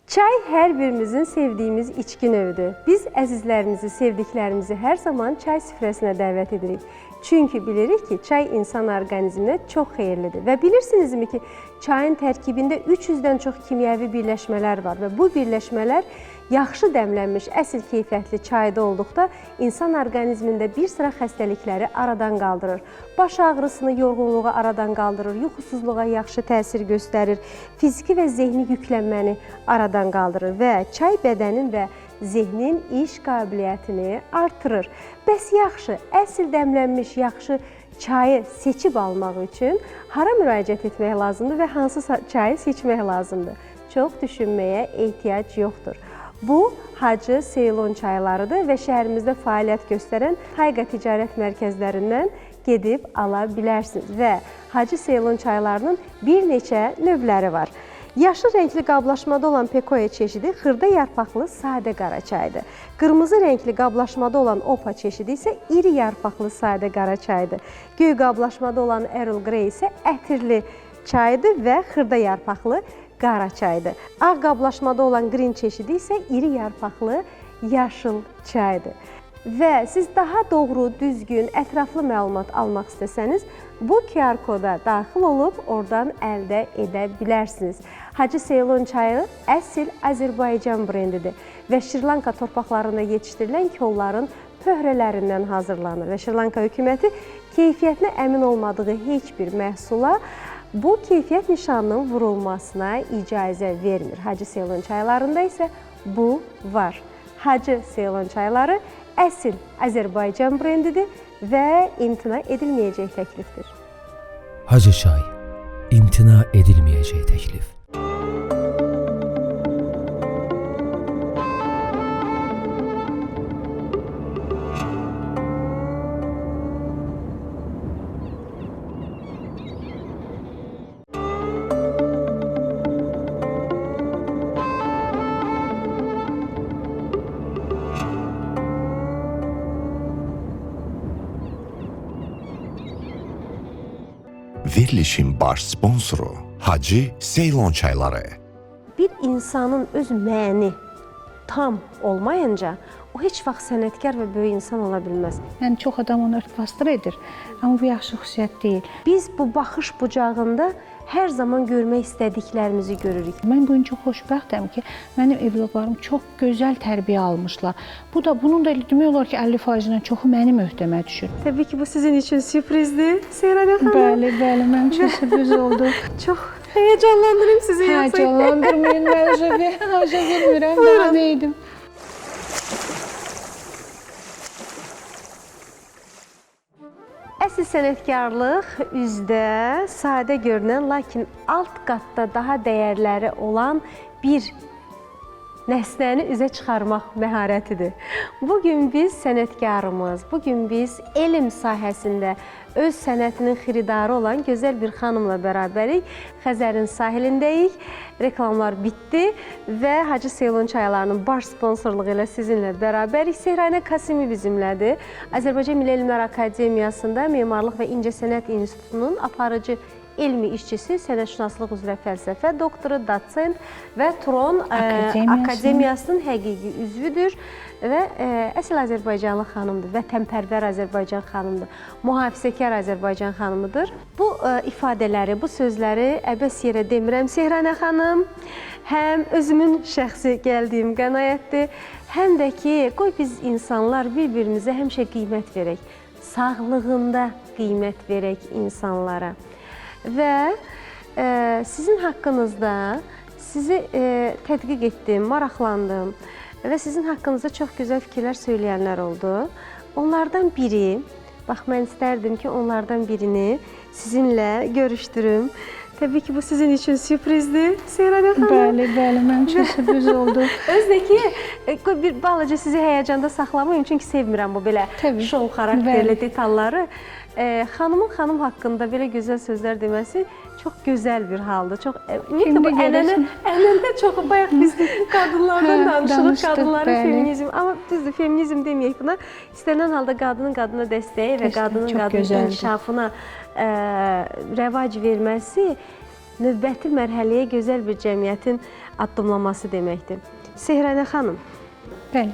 Çay hər birimizin sevdiyimiz içki növüdür. Biz əzizlərimizi, sevdiklərimizi hər zaman çay süfrəsinə dəvət edirik. Çünki bilirik ki, çay insan orqanizminə çox xeyirlidir. Və bilirsinizmi ki, çayın tərkibində 300-dən çox kimyəvi birləşmələr var və bu birləşmələr yaxşı dəmlənmiş, əsl keyfiyyətli çayda olduqda insan orqanizmində bir sıra xəstəlikləri aradan qaldırır. Baş ağrısını, yorğunluğu aradan qaldırır, yuxusuzluğa yaxşı təsir göstərir, fiziki və zehni yüklənməni aradan qaldırır və çay bədənin və zehnin iş qabiliyyətini artırır. Bəs yaxşı, əsl dəmlənmiş, yaxşı çayı seçib almaq üçün hara müraciət etmək lazımdır və hansı çayı seçmək lazımdır? Çox düşünməyə ehtiyac yoxdur. Bu, Hacı Seylon çaylarıdır və şəhərimizdə fəaliyyət göstərən Tayqa ticarət mərkəzlərindən gedib ala bilərsiniz. Və Hacı Seylon çaylarının bir neçə növləri var. Yaşıl rəngli qablaşmada olan Pekoya çeşidi xırda yarpaqlı sadə qara çaydır. Qırmızı rəngli qablaşmada olan Opa çeşidi isə iri yarpaqlı sadə qara çaydır. Göy qablaşmada olan Earl Grey isə ətirli çaydır və xırda yarpaqlı qara çaydır. Ağ qablaşmada olan Green çeşidi isə iri yarpaqlı yaşıl çaydır. Və siz daha doğru, düzgün, ətraflı məlumat almaq istəsəniz, bu QR koda daxil olub oradan əldə edə bilərsiniz. Hacı Seylon çayı əsl Azərbaycan brendidir və Şri-Lanka torpaqlarında yetişdirilən kolların pöhrələrindən hazırlanır və Şri-Lanka hökuməti keyfiyyətinə əmin olmadığı heç bir məhsula bu keyfiyyət nişanının vurulmasına icazə vermir. Hacı Seylon çaylarında isə bu var. Hacı Seylon çayları əsl Azərbaycan brendidir və imtina edilməyəcək təklifdir. Hacı çay, imtina edilməyəcək təklif. Verilişin baş sponsoru Hacı Seylon çayları. Bir insanın öz məni tam olmayınca o heç vaxt sənətkar və böyük insan ola bilməz. Yəni çox adam onu örtbasdır edir, amma bu yaxşı xüsusiyyət deyil. Biz bu baxış bucağında hər zaman görmək istədiklərimizi görürük. Mən bu gün çox xoşbəxtəm ki, mənim evladlarım çox gözəl tərbiyə almışlar. Bunun da demək olar ki, 50%-dən çoxu mənim öhdəmə düşür. Təbii ki, bu sizin üçün sürprizdir, Sehranə xanım. Bəli, mənim üçün sürpriz oldu. Çox heyecanlandırım sizi. Heyecanlandırmayın, mən aja bilmirəm, daha neydim. Əsl sənətkarlıq üzdə sadə görünən, lakin alt qatda daha dəyərləri olan bir nəsnəni üzə çıxarmaq məharətidir. Bugün biz sənətkarımız, bugün biz elm sahəsində öz sənətinin xiridarı olan gözəl bir xanımla bərabərik. Xəzərin sahilindəyik, reklamlar bitdi və Hacı Seylon çaylarının baş sponsorluğu ilə sizinlə bərabərik. Sehranə Kasimi bizimlədir. Azərbaycan Milli Elmlər Akademiyasında Memarlıq və İncəsənət İnstitutunun aparıcı elmi işçisi, sənətşünaslıq üzrə fəlsəfə doktoru, dosent və Turon Akademiyasının həqiqi üzvüdür və əsl Azərbaycanlı xanımdır, vətənpərvər Azərbaycan xanımdır, mühafizəkar Azərbaycan xanımıdır. Bu ifadələri, bu sözləri əbəs yerə demirəm Sehranə xanım. Həm özümün şəxsi gəldiyim qənaətdir, həm də ki, qoy biz insanlar bir-birimizə həmişə qiymət verək, sağlığında qiymət verək insanlara. Və sizin haqqınızda sizi tədqiq etdim, maraqlandım və sizin haqqınızda çox gözəl fikirlər söyləyənlər oldu. Onlardan biri Bax, mən istərdim ki, onlardan birini sizinlə görüşdürüm. Təbii ki, bu sizin üçün sürprizdir, Seyranə xanım. Bəli, mənim üçün sürpriz oldu. Özdəki, bir balaca sizi həyəcanda saxlamayım, çünki sevmirəm bu belə şou xarakterli detalları. Xanım haqqında belə gözəl sözlər deməsi çox gözəl bir haldır. Ümumiyyətlə, bu ənənə çox, bayaq biz qadınlardan danışırıq, qadınların feminizm. Amma düzdür, feminizm deməyək buna. İstənilən halda qadının qadına dəstəyi və qadının qadın inkişafına rəvac verməsi növbəti mərhələyə gözəl bir cəmiyyətin addımlaması deməkdir. Seyranə xanım. Bəli.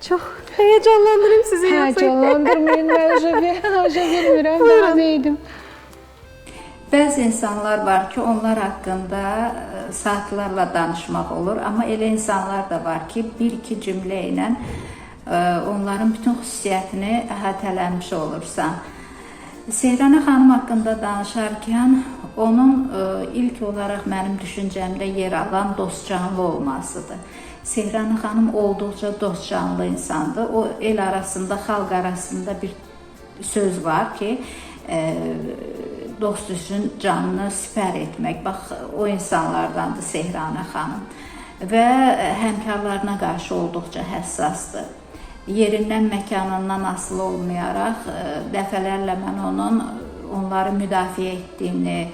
Çox həyəcanlandırım sizi. Həyəcanlandırmayın, mən bilmirəm, daha neydim. Bəzi insanlar var ki, onlar haqqında saatlarla danışmaq olur, amma elə insanlar da var ki, bir-iki cümlə ilə onların bütün xüsusiyyətini əhatələmiş olursan. Seyranə xanım haqqında danışarkən onun ilk olaraq mənim düşüncəmdə yer alan dostcanlı olmasıdır. Seyranə xanım olduqca dostcanlı insandır. O el arasında, xalq arasında bir söz var ki, dost üçün canını sipər etmək. Bax, o insanlardandır Seyranə xanım və həmkarlarına qarşı olduqca həssasdır. Yerindən, məkanından asılı olmayaraq dəfələrlə mən onları müdafiə etdiyini,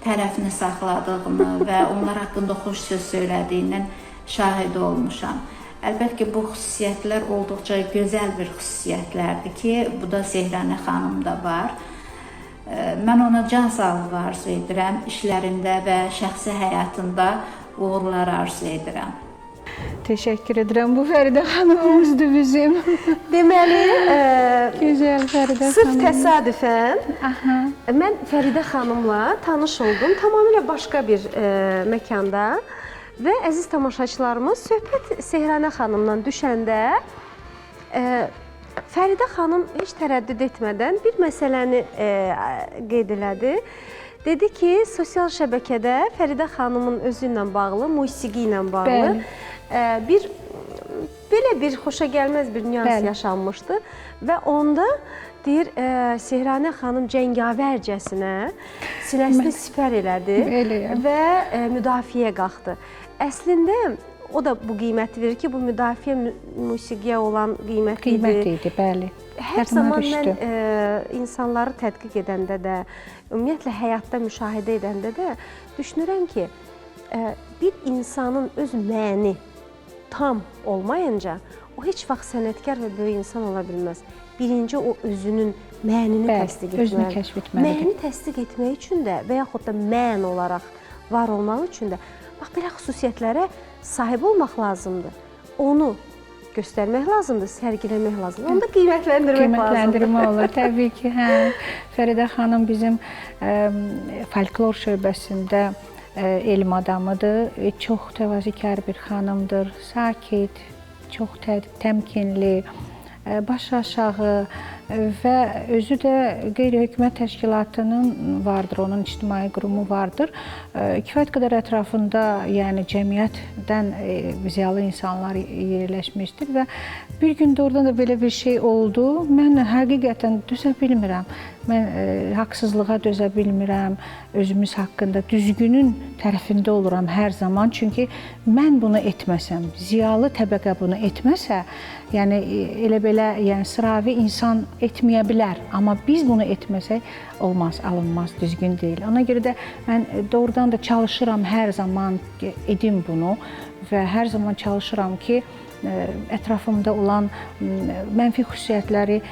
tərəfini saxladığını və onlar haqqında xoş söz söylədiyinin şahidi olmuşam. Əlbəttə ki, bu xüsusiyyətlər olduqca gözəl bir xüsusiyyətlərdir ki, bu da Seyranə xanımda var. Mən ona can sağlığı arzu edirəm, işlərində və şəxsi həyatında uğurlar arzu edirəm. Təşəkkür edirəm. Bu Fəridə xanımımızdır bizim. Deməli, Gözəl Fəridə xanım. Sırf təsadüfən mən Fəridə xanımla tanış oldum. Tamamilə başqa bir məkanda və əziz tamaşaçılarımız, söhbət Seyranə xanımdan düşəndə Fəridə xanım heç tərəddüd etmədən bir məsələni qeyd elədi. Dedi ki, sosial şəbəkədə Fəridə xanımın özü ilə bağlı, musiqi ilə bağlı belə bir xoşagəlməz bir nüans yaşanmışdı və onda deyir, Seyranə xanım cəngavərcəsinə sinəsini sipər elədi və müdafiəyə qalxdı. Əslində, o da bu qiyməti verir ki, bu müdafiə musiqiyə olan qiymətli idi, bəli. Hər zaman mən insanları tədqiq edəndə də, ümumiyyətlə həyatda müşahidə edəndə də düşünürəm ki, bir insanın öz məni tam olmayınca, o heç vaxt sənətkar və böyük insan ola bilməz. Birinci, o özünün mənini təsdiq etməlidir. Məni təsdiq etmək üçün də və yaxud da mən olaraq var olmaq üçün də bax, belə xüsusiyyətlərə sahib olmaq lazımdır. Onu göstərmək lazımdır, sərgiləmək lazımdır. Onu da qiymətləndirmək lazımdır. Qiymətləndirmə olur, təbii ki. Fəridə xanım bizim folklor şöbəsində elm adamıdır. Çox təvazökar bir xanımdır. Sakit, çox təmkinli, baş aşağı və özü də qeyri-hökumət təşkilatının vardır, onun ictimai qurumu vardır. Kifayət qədər ətrafında, yəni cəmiyyətdən ziyalı insanlar yerləşmişdir və bir gündə oradan da belə bir şey oldu. Mən həqiqətən dözə bilmirəm. Mən haqsızlığa dözə bilmirəm, özümüz haqqında düzgünün tərəfində oluram hər zaman. Çünki mən bunu etməsəm, ziyalı təbəqə bunu etməsə, yəni elə belə, yəni sıravi insan etməyə bilər. Amma biz bunu etməsək, olmaz, alınmaz, düzgün deyil. Ona görə də mən doğrudan da çalışıram hər zaman edim bunu və hər zaman çalışıram ki, ətrafımda olan mənfi xüsusiyyətləri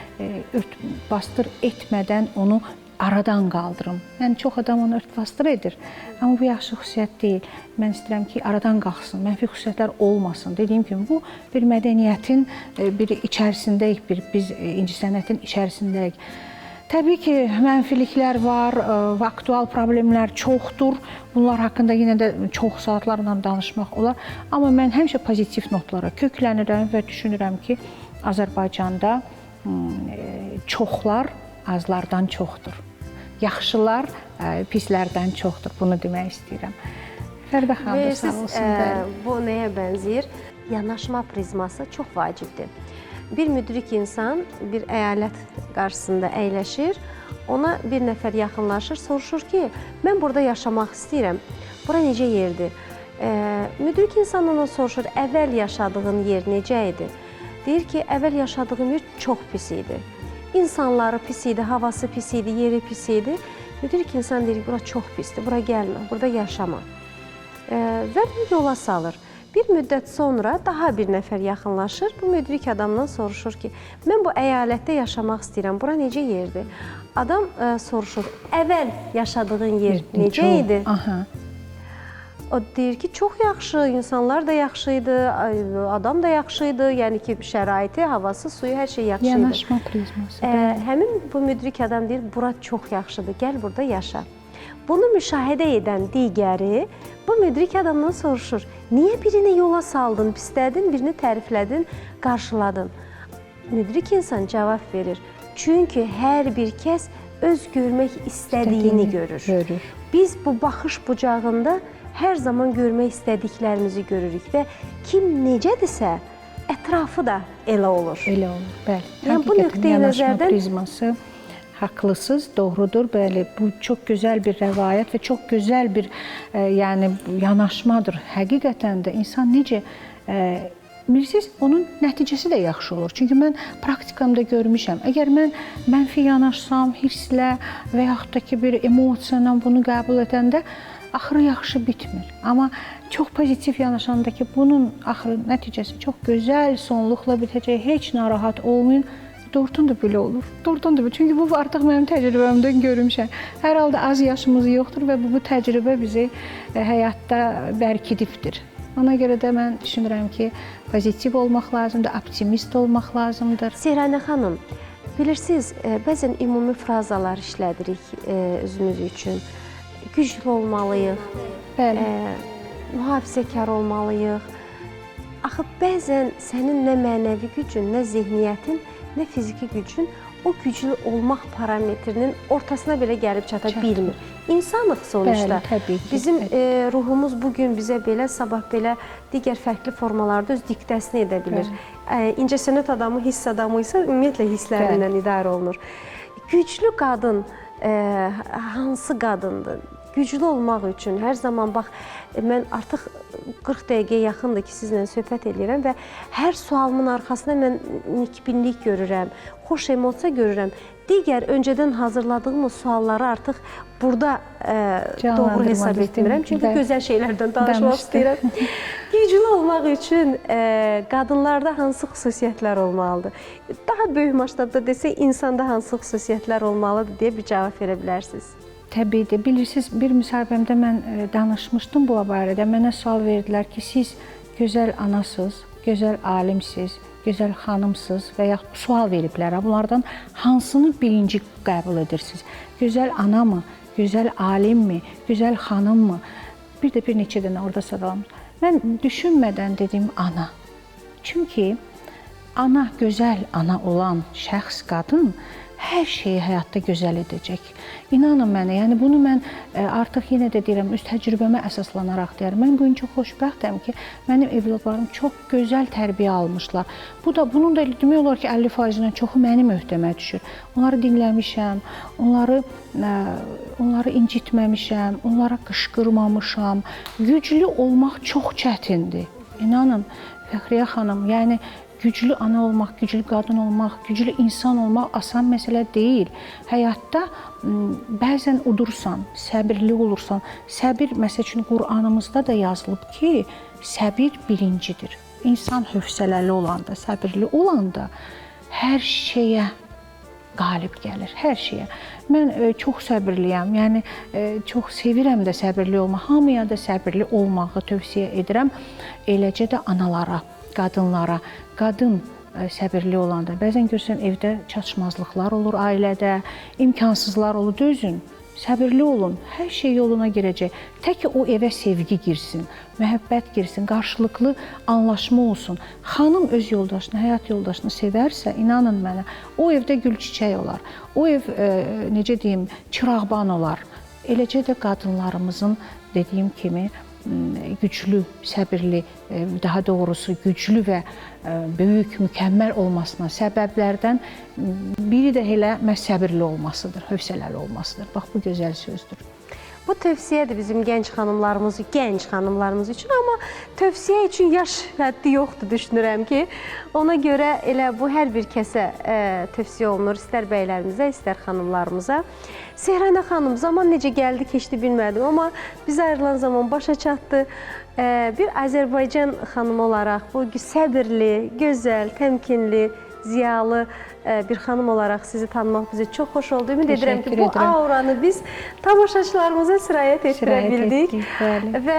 ört-basdır etmədən onu aradan qaldırım. Yəni, çox adam onu ört-basdır edir, amma bu yaxşı xüsusiyyət deyil. Mən istəyirəm ki, aradan qalxsın, mənfi xüsusiyyətlər olmasın. Dediyim kimi, bu bir mədəniyyətin bir içərisindəyik, biz incəsənətin içərisindəyik. Təbii ki, mənfiliklər var, aktual problemlər çoxdur. Bunlar haqqında yenə də çox saatlarla danışmaq olar. Amma mən həmişə pozitiv notlara köklənirəm və düşünürəm ki, Azərbaycanda çoxlar azlardan çoxdur. Yaxşılar pislərdən çoxdur. Bunu demək istəyirəm. Fəridə xanım da sağ olsun. Bu nəyə bənzəyir? Yanaşma prizması çox vacibdir. Bir müdrik insan bir əyalət qarşısında əyləşir, ona bir nəfər yaxınlaşır, soruşur ki, mən burada yaşamaq istəyirəm, bura necə yerdir? Müdrik insan ona soruşur, əvvəl yaşadığın yer necə idi? Deyir ki, əvvəl yaşadığım yer çox pis idi. İnsanları pis idi, havası pis idi, yeri pis idi. Müdrik insan deyir, bura çox pisdir, bura gəlmə, burada yaşama. Və yola salır. Bir müddət sonra daha bir nəfər yaxınlaşır, bu müdrik adamdan soruşur ki, mən bu əyalətdə yaşamaq istəyirəm, bura necə yerdir? Adam soruşur, əvvəl yaşadığın yer necə idi? O deyir ki, çox yaxşı, insanlar da yaxşı idi, adam da yaxşı idi, yəni ki, şəraiti, havası, suyu, hər şey yaxşı idi. Yanaşma prizması. Həmin bu müdrik adam deyir, bura çox yaxşıdır, gəl burada yaşa. Bunu müşahidə edən digəri bu müdrik adamdan soruşur, niyə birini yola saldın, pislədin, birini təriflədin, qarşıladın? Müdrik insan cavab verir, çünki hər bir kəs öz görmək istədiyini görür. Biz bu baxış bucağında hər zaman görmək istədiklərimizi görürük və kim necədirsə, ətrafı da elə olur. Elə olur, bəli. Yəni, bu nöqteyi nəzərdən prizması haqlısınız, doğrudur. Bəli, bu çox gözəl bir rəvayət və çox gözəl bir yəni yanaşmadır. Həqiqətən də insan necə bilirsiniz, onun nəticəsi də yaxşı olur. Çünki mən praktikamda görmüşəm. Əgər mən mənfi yanaşsam, hisslə və yaxud da ki, bir emosiya bunu qəbul edəndə axırı yaxşı bitmir. Amma çox pozitiv yanaşanda ki, bunun axırı nəticəsi çox gözəl sonluqla bitəcək, heç narahat olmayın. Doğrudan da belə olur. Doğrudan da belə. Çünki bu artıq mənim təcrübəmdən görmüşəm. Hər halda az yaşımız yoxdur və bu təcrübə bizi həyatda bərkidibdir. Ona görə də mən düşünürəm ki, pozitiv olmaq lazımdır, optimist olmaq lazımdır. Seyranə xanım, bilirsiniz, bəzən ümumi frazalar işlədirik özümüz üçün. Güclü olmalıyıq, mühafizəkar olmalıyıq. Axı, bəzən sənin nə mənəvi gücün, nə zehniyyətin, nə fiziki gücün o güclü olmaq parametrinin ortasına belə gəlib çata bilmir. İnsanıq sonuçta. Bizim ruhumuz bugün bizə belə, sabah belə digər fərqli formalarda öz diktəsini edə bilir. İncəsənət adamı, hiss adamı isə ümumiyyətlə hisslərindən idarə olunur. Güclü qadın hansı qadındır? Güclü olmaq üçün hər zaman, bax, mən artıq 40 dəqiqəyə yaxındır ki, sizlə söhbət edirəm və hər sualımın arxasında mən nikbinlik görürəm, xoş emosiya görürəm. Digər öncədən hazırladığım o sualları artıq burada doğru hesab etmirəm. Çünki gözəl şeylərdən danışmaq istəyirəm. Güclü olmaq üçün qadınlarda hansı xüsusiyyətlər olmalıdır? Daha böyük masштabda desək, insanda hansı xüsusiyyətlər olmalıdır deyə bir cavab verə bilərsiniz. Təbiidir. Bilirsiniz, bir müsahibəmdə mən danışmışdım bu barədə. Mənə sual verdilər ki, siz gözəl anasınız, gözəl alimsiz, gözəl xanımsınız və yaxud sual veriblər. Bunlardan hansını birinci qəbul edirsiniz? Gözəl ana mı, gözəl alimmi, gözəl xanımmı? Bir də bir neçə dənə orada sadalanmış. Mən düşünmədən dedim ana. Çünki ana, gözəl ana olan şəxs, qadın hər şeyi həyatda gözəl edəcək. İnanın mənə, yəni bunu mən artıq yenə də deyirəm, öz təcrübəmə əsaslanaraq deyirəm. Mən bu gün çox xoşbəxtəm ki, mənim evladlarım çox gözəl tərbiyə almışlar. Bunun da demək olar ki, 50%-dən çoxu mənim öhdəmə düşür. Onları dinləmişəm, onları incitməmişəm, onlara qışqırmamışam. Güclü olmaq çox çətindir. İnanın, Fəxriyə xanım, yəni güclü ana olmaq, güclü qadın olmaq, güclü insan olmaq asan məsələ deyil. Həyatda bəzən udursan, səbirli olursan. Səbir, məsəl üçün, Qur'anımızda da yazılıb ki, səbir birincidir. İnsan hövsələli olanda, səbirli olanda hər şeyə qalib gəlir, hər şeyə. Mən çox səbirliyəm, yəni çox sevirəm də səbirli olmaq. Hamıya da səbirli olmağı tövsiyə edirəm. Eləcə də analara, qadınlara, qadın səbirli olanda, bəzən görürsən evdə çatışmazlıqlar olur ailədə, imkansızlar olur, dözün, səbirli olun, hər şey yoluna girəcək. Tək ki o evə sevgi girsin, məhəbbət girsin, qarşılıqlı anlaşma olsun. Xanım öz yoldaşını, həyat yoldaşını sevərsə, inanın mənə, o evdə gül çiçək olar, o ev, necə deyim, çırağban olar. Eləcə də qadınlarımızın, dediyim kimi, güclü, səbirli, daha doğrusu güclü və böyük, mükəmməl olmasına səbəblərdən biri də elə məhz səbirli olmasıdır, hövsələli olmasıdır. Bax, bu gözəl sözdür. Bu tövsiyədir bizim gənc xanımlarımız üçün, amma tövsiyə üçün yaş həddi yoxdur düşünürəm ki. Ona görə elə bu hər bir kəsə tövsiyə olunur, istər bəylərimizə, istər xanımlarımıza. Sehranə xanım, zaman necə gəldi, keçdi bilmədim, amma biz ayrılan zaman başa çatdı. Bir Azərbaycan xanımı olaraq bu səbirli, gözəl, təmkinli, ziyalı bir xanım olaraq sizi tanımaq bizə çox xoş oldu. Ümid edirəm ki, bu auranı biz tamaşaçılarımıza sirayət etdirə bildik. Və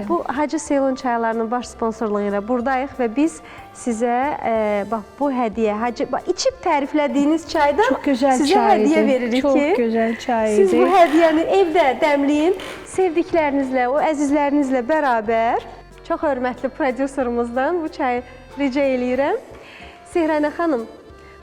bu Hacı Seylon çaylarının baş sponsorluğu ilə buradayıq və biz sizə bax bu hədiyyə, içib təriflədiyiniz çaydan sizə hədiyyə veririk ki, çox gözəl çay idi. Siz bu hədiyyəni evdə dəmləyin, sevdiklərinizlə, o əzizlərinizlə bərabər. Çox hörmətli prodüserimizdən bu çayı rica eləyirəm. Sehranə xanım,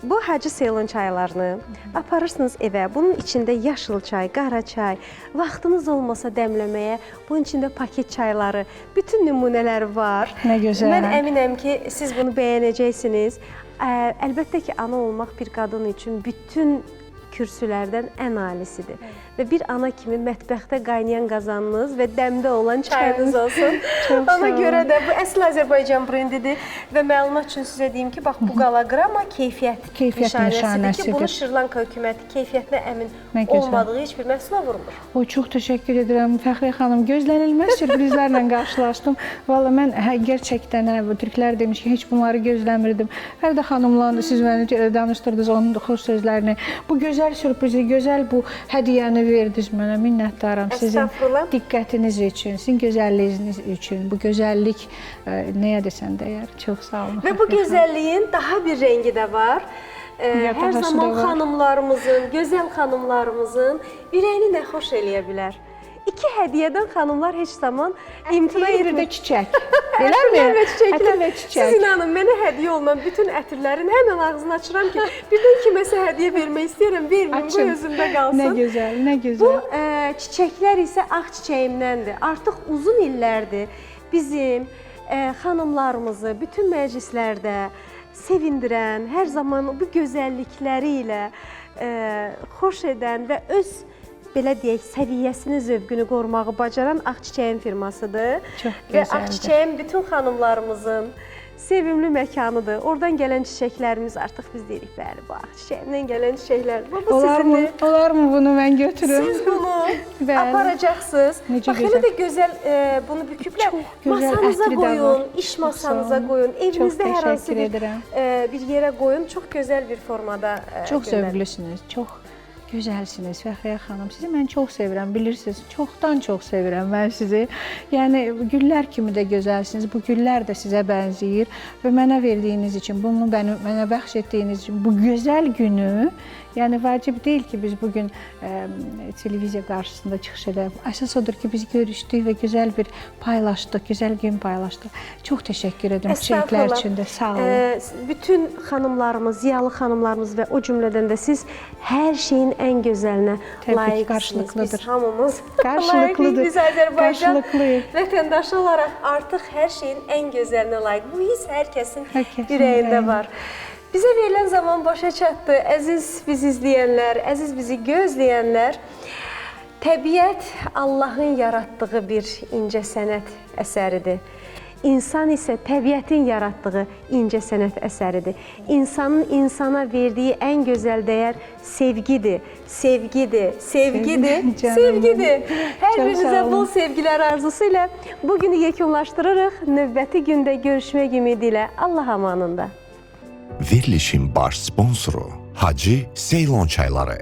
bu Hacı Seylon çaylarını aparırsınız evə. Bunun içində yaşıl çay, qara çay, vaxtınız olmasa dəmləməyə, bunun içində paket çayları, bütün nümunələri var. Nə gözəl. Mən əminəm ki, siz bunu bəyənəcəksiniz. Əlbəttə ki, ana olmaq bir qadın üçün bütün kürsülərdən ən alisidir. Və bir ana kimi mətbəxdə qaynayan qazanınız və dəmdə olan çayınız olsun. Ona görə də bu əsl Azərbaycan brendidir və məlumat üçün sizə deyim ki, bax bu qalaqrama keyfiyyət nişanəsidir ki, bunu Şri-Lanka hökuməti keyfiyyətinə əmin olmadığı heç bir məhsula vurmur. O, çox təşəkkür edirəm Fəxriyə xanım. Gözlənilməz sürprizlərlə qarşılaşdım. Valla mən gerçəkdən bu türklər demiş ki, heç bunları gözləmirdim. Fərdə xanımla siz məni danışdırdınız onun xoş sözlərini. Bu gözəl sürprizi, gözəl bu hədiyyəni verdiniz mənə, minnətdaram sizin diqqətiniz üçün, sizin gözəlliyiniz üçün, bu gözəllik nəyə desən dəyər, çox sağ olun. Və bu gözəlliyin daha bir rəngi də var. Hər zaman xanımlarımızın, gözəl xanımlarımızın ürəyini nə xoş eləyə bilər. İki hədiyyədən xanımlar heç zaman imtina etmir. Bir də çiçək. Eləmi? Ətər və çiçək. Siz inanın, mənə hədiyyə olunan bütün ətirlərin həmən ağzını açıram ki, birdən kiməsə hədiyyə vermək istəyirəm, verməyim, bu özümdə qalsın. Nə gözəl, nə gözəl. Bu çiçəklər isə ağ çiçəyimdəndir. Artıq uzun illərdir bizim xanımlarımızı bütün məclislərdə sevindirən, hər zaman bu gözəllikləri ilə xoş edən və öz belə deyək, səviyyəsini, zövqünü qorumağı bacaran Ağ Çiçəyin firmasıdır. Çox gözəldir. Və Ağ Çiçəyin bütün xanımlarımızın sevimli məkanıdır. Oradan gələn çiçəklərimiz artıq biz deyirik, bəli, bu Ağ Çiçəyindən gələn çiçəklər. Bu sizindir. Olarmı bunu mən götürüm? Siz bunu aparacaqsınız. Bax, elə də gözəl bunu büküblər. Masanıza qoyun, iş masanıza qoyun, evinizdə hər hansı bir yerə qoyun. Çox gözəl bir formada göndərin. Çox zövqlüsünüz, çox gözəlsiniz Fəxriyə xanım. Sizi mən çox sevirəm, bilirsiniz. Çoxdan çox sevirəm mən sizi. Yəni güllər kimi də gözəlsiniz. Bu güllər də sizə bənzəyir və mənə verdiyiniz üçün, bunu mənə bəxş etdiyiniz üçün bu gözəl günü, yəni vacib deyil ki, biz bugün televiziya qarşısında çıxış edək. Əsas odur ki, biz görüşdük və gözəl bir paylaşdıq, gözəl gün paylaşdıq. Çox təşəkkür edirəm çiçəklər üçün də. Sağ olun. Bütün xanımlarımız, ziyalı xanımlarımız və o cümlədən də siz hər şeyin ən gözəlinə layiqsiniz. Biz hamımız layiqlıyıq. Biz Azərbaycan vətəndaşı olaraq artıq hər şeyin ən gözəlinə layiq. Bu his hər kəsin ürəyində var. Bizə verilən zaman başa çatdı. Əziz bizi izləyənlər, əziz bizi gözləyənlər, təbiət Allahın yaratdığı bir incə sənət əsəridir. İnsan isə təbiətin yaratdığı incə sənət əsəridir. İnsanın insana verdiyi ən gözəl dəyər sevgidir, sevgidir, sevgidir, sevgidir. Hər birinizə bol sevgilər arzusu ilə bugünü yekunlaşdırırıq. Növbəti gündə görüşmək ümidi ilə Allah amanında. Verilişin baş sponsoru Hacı Seylon çayları.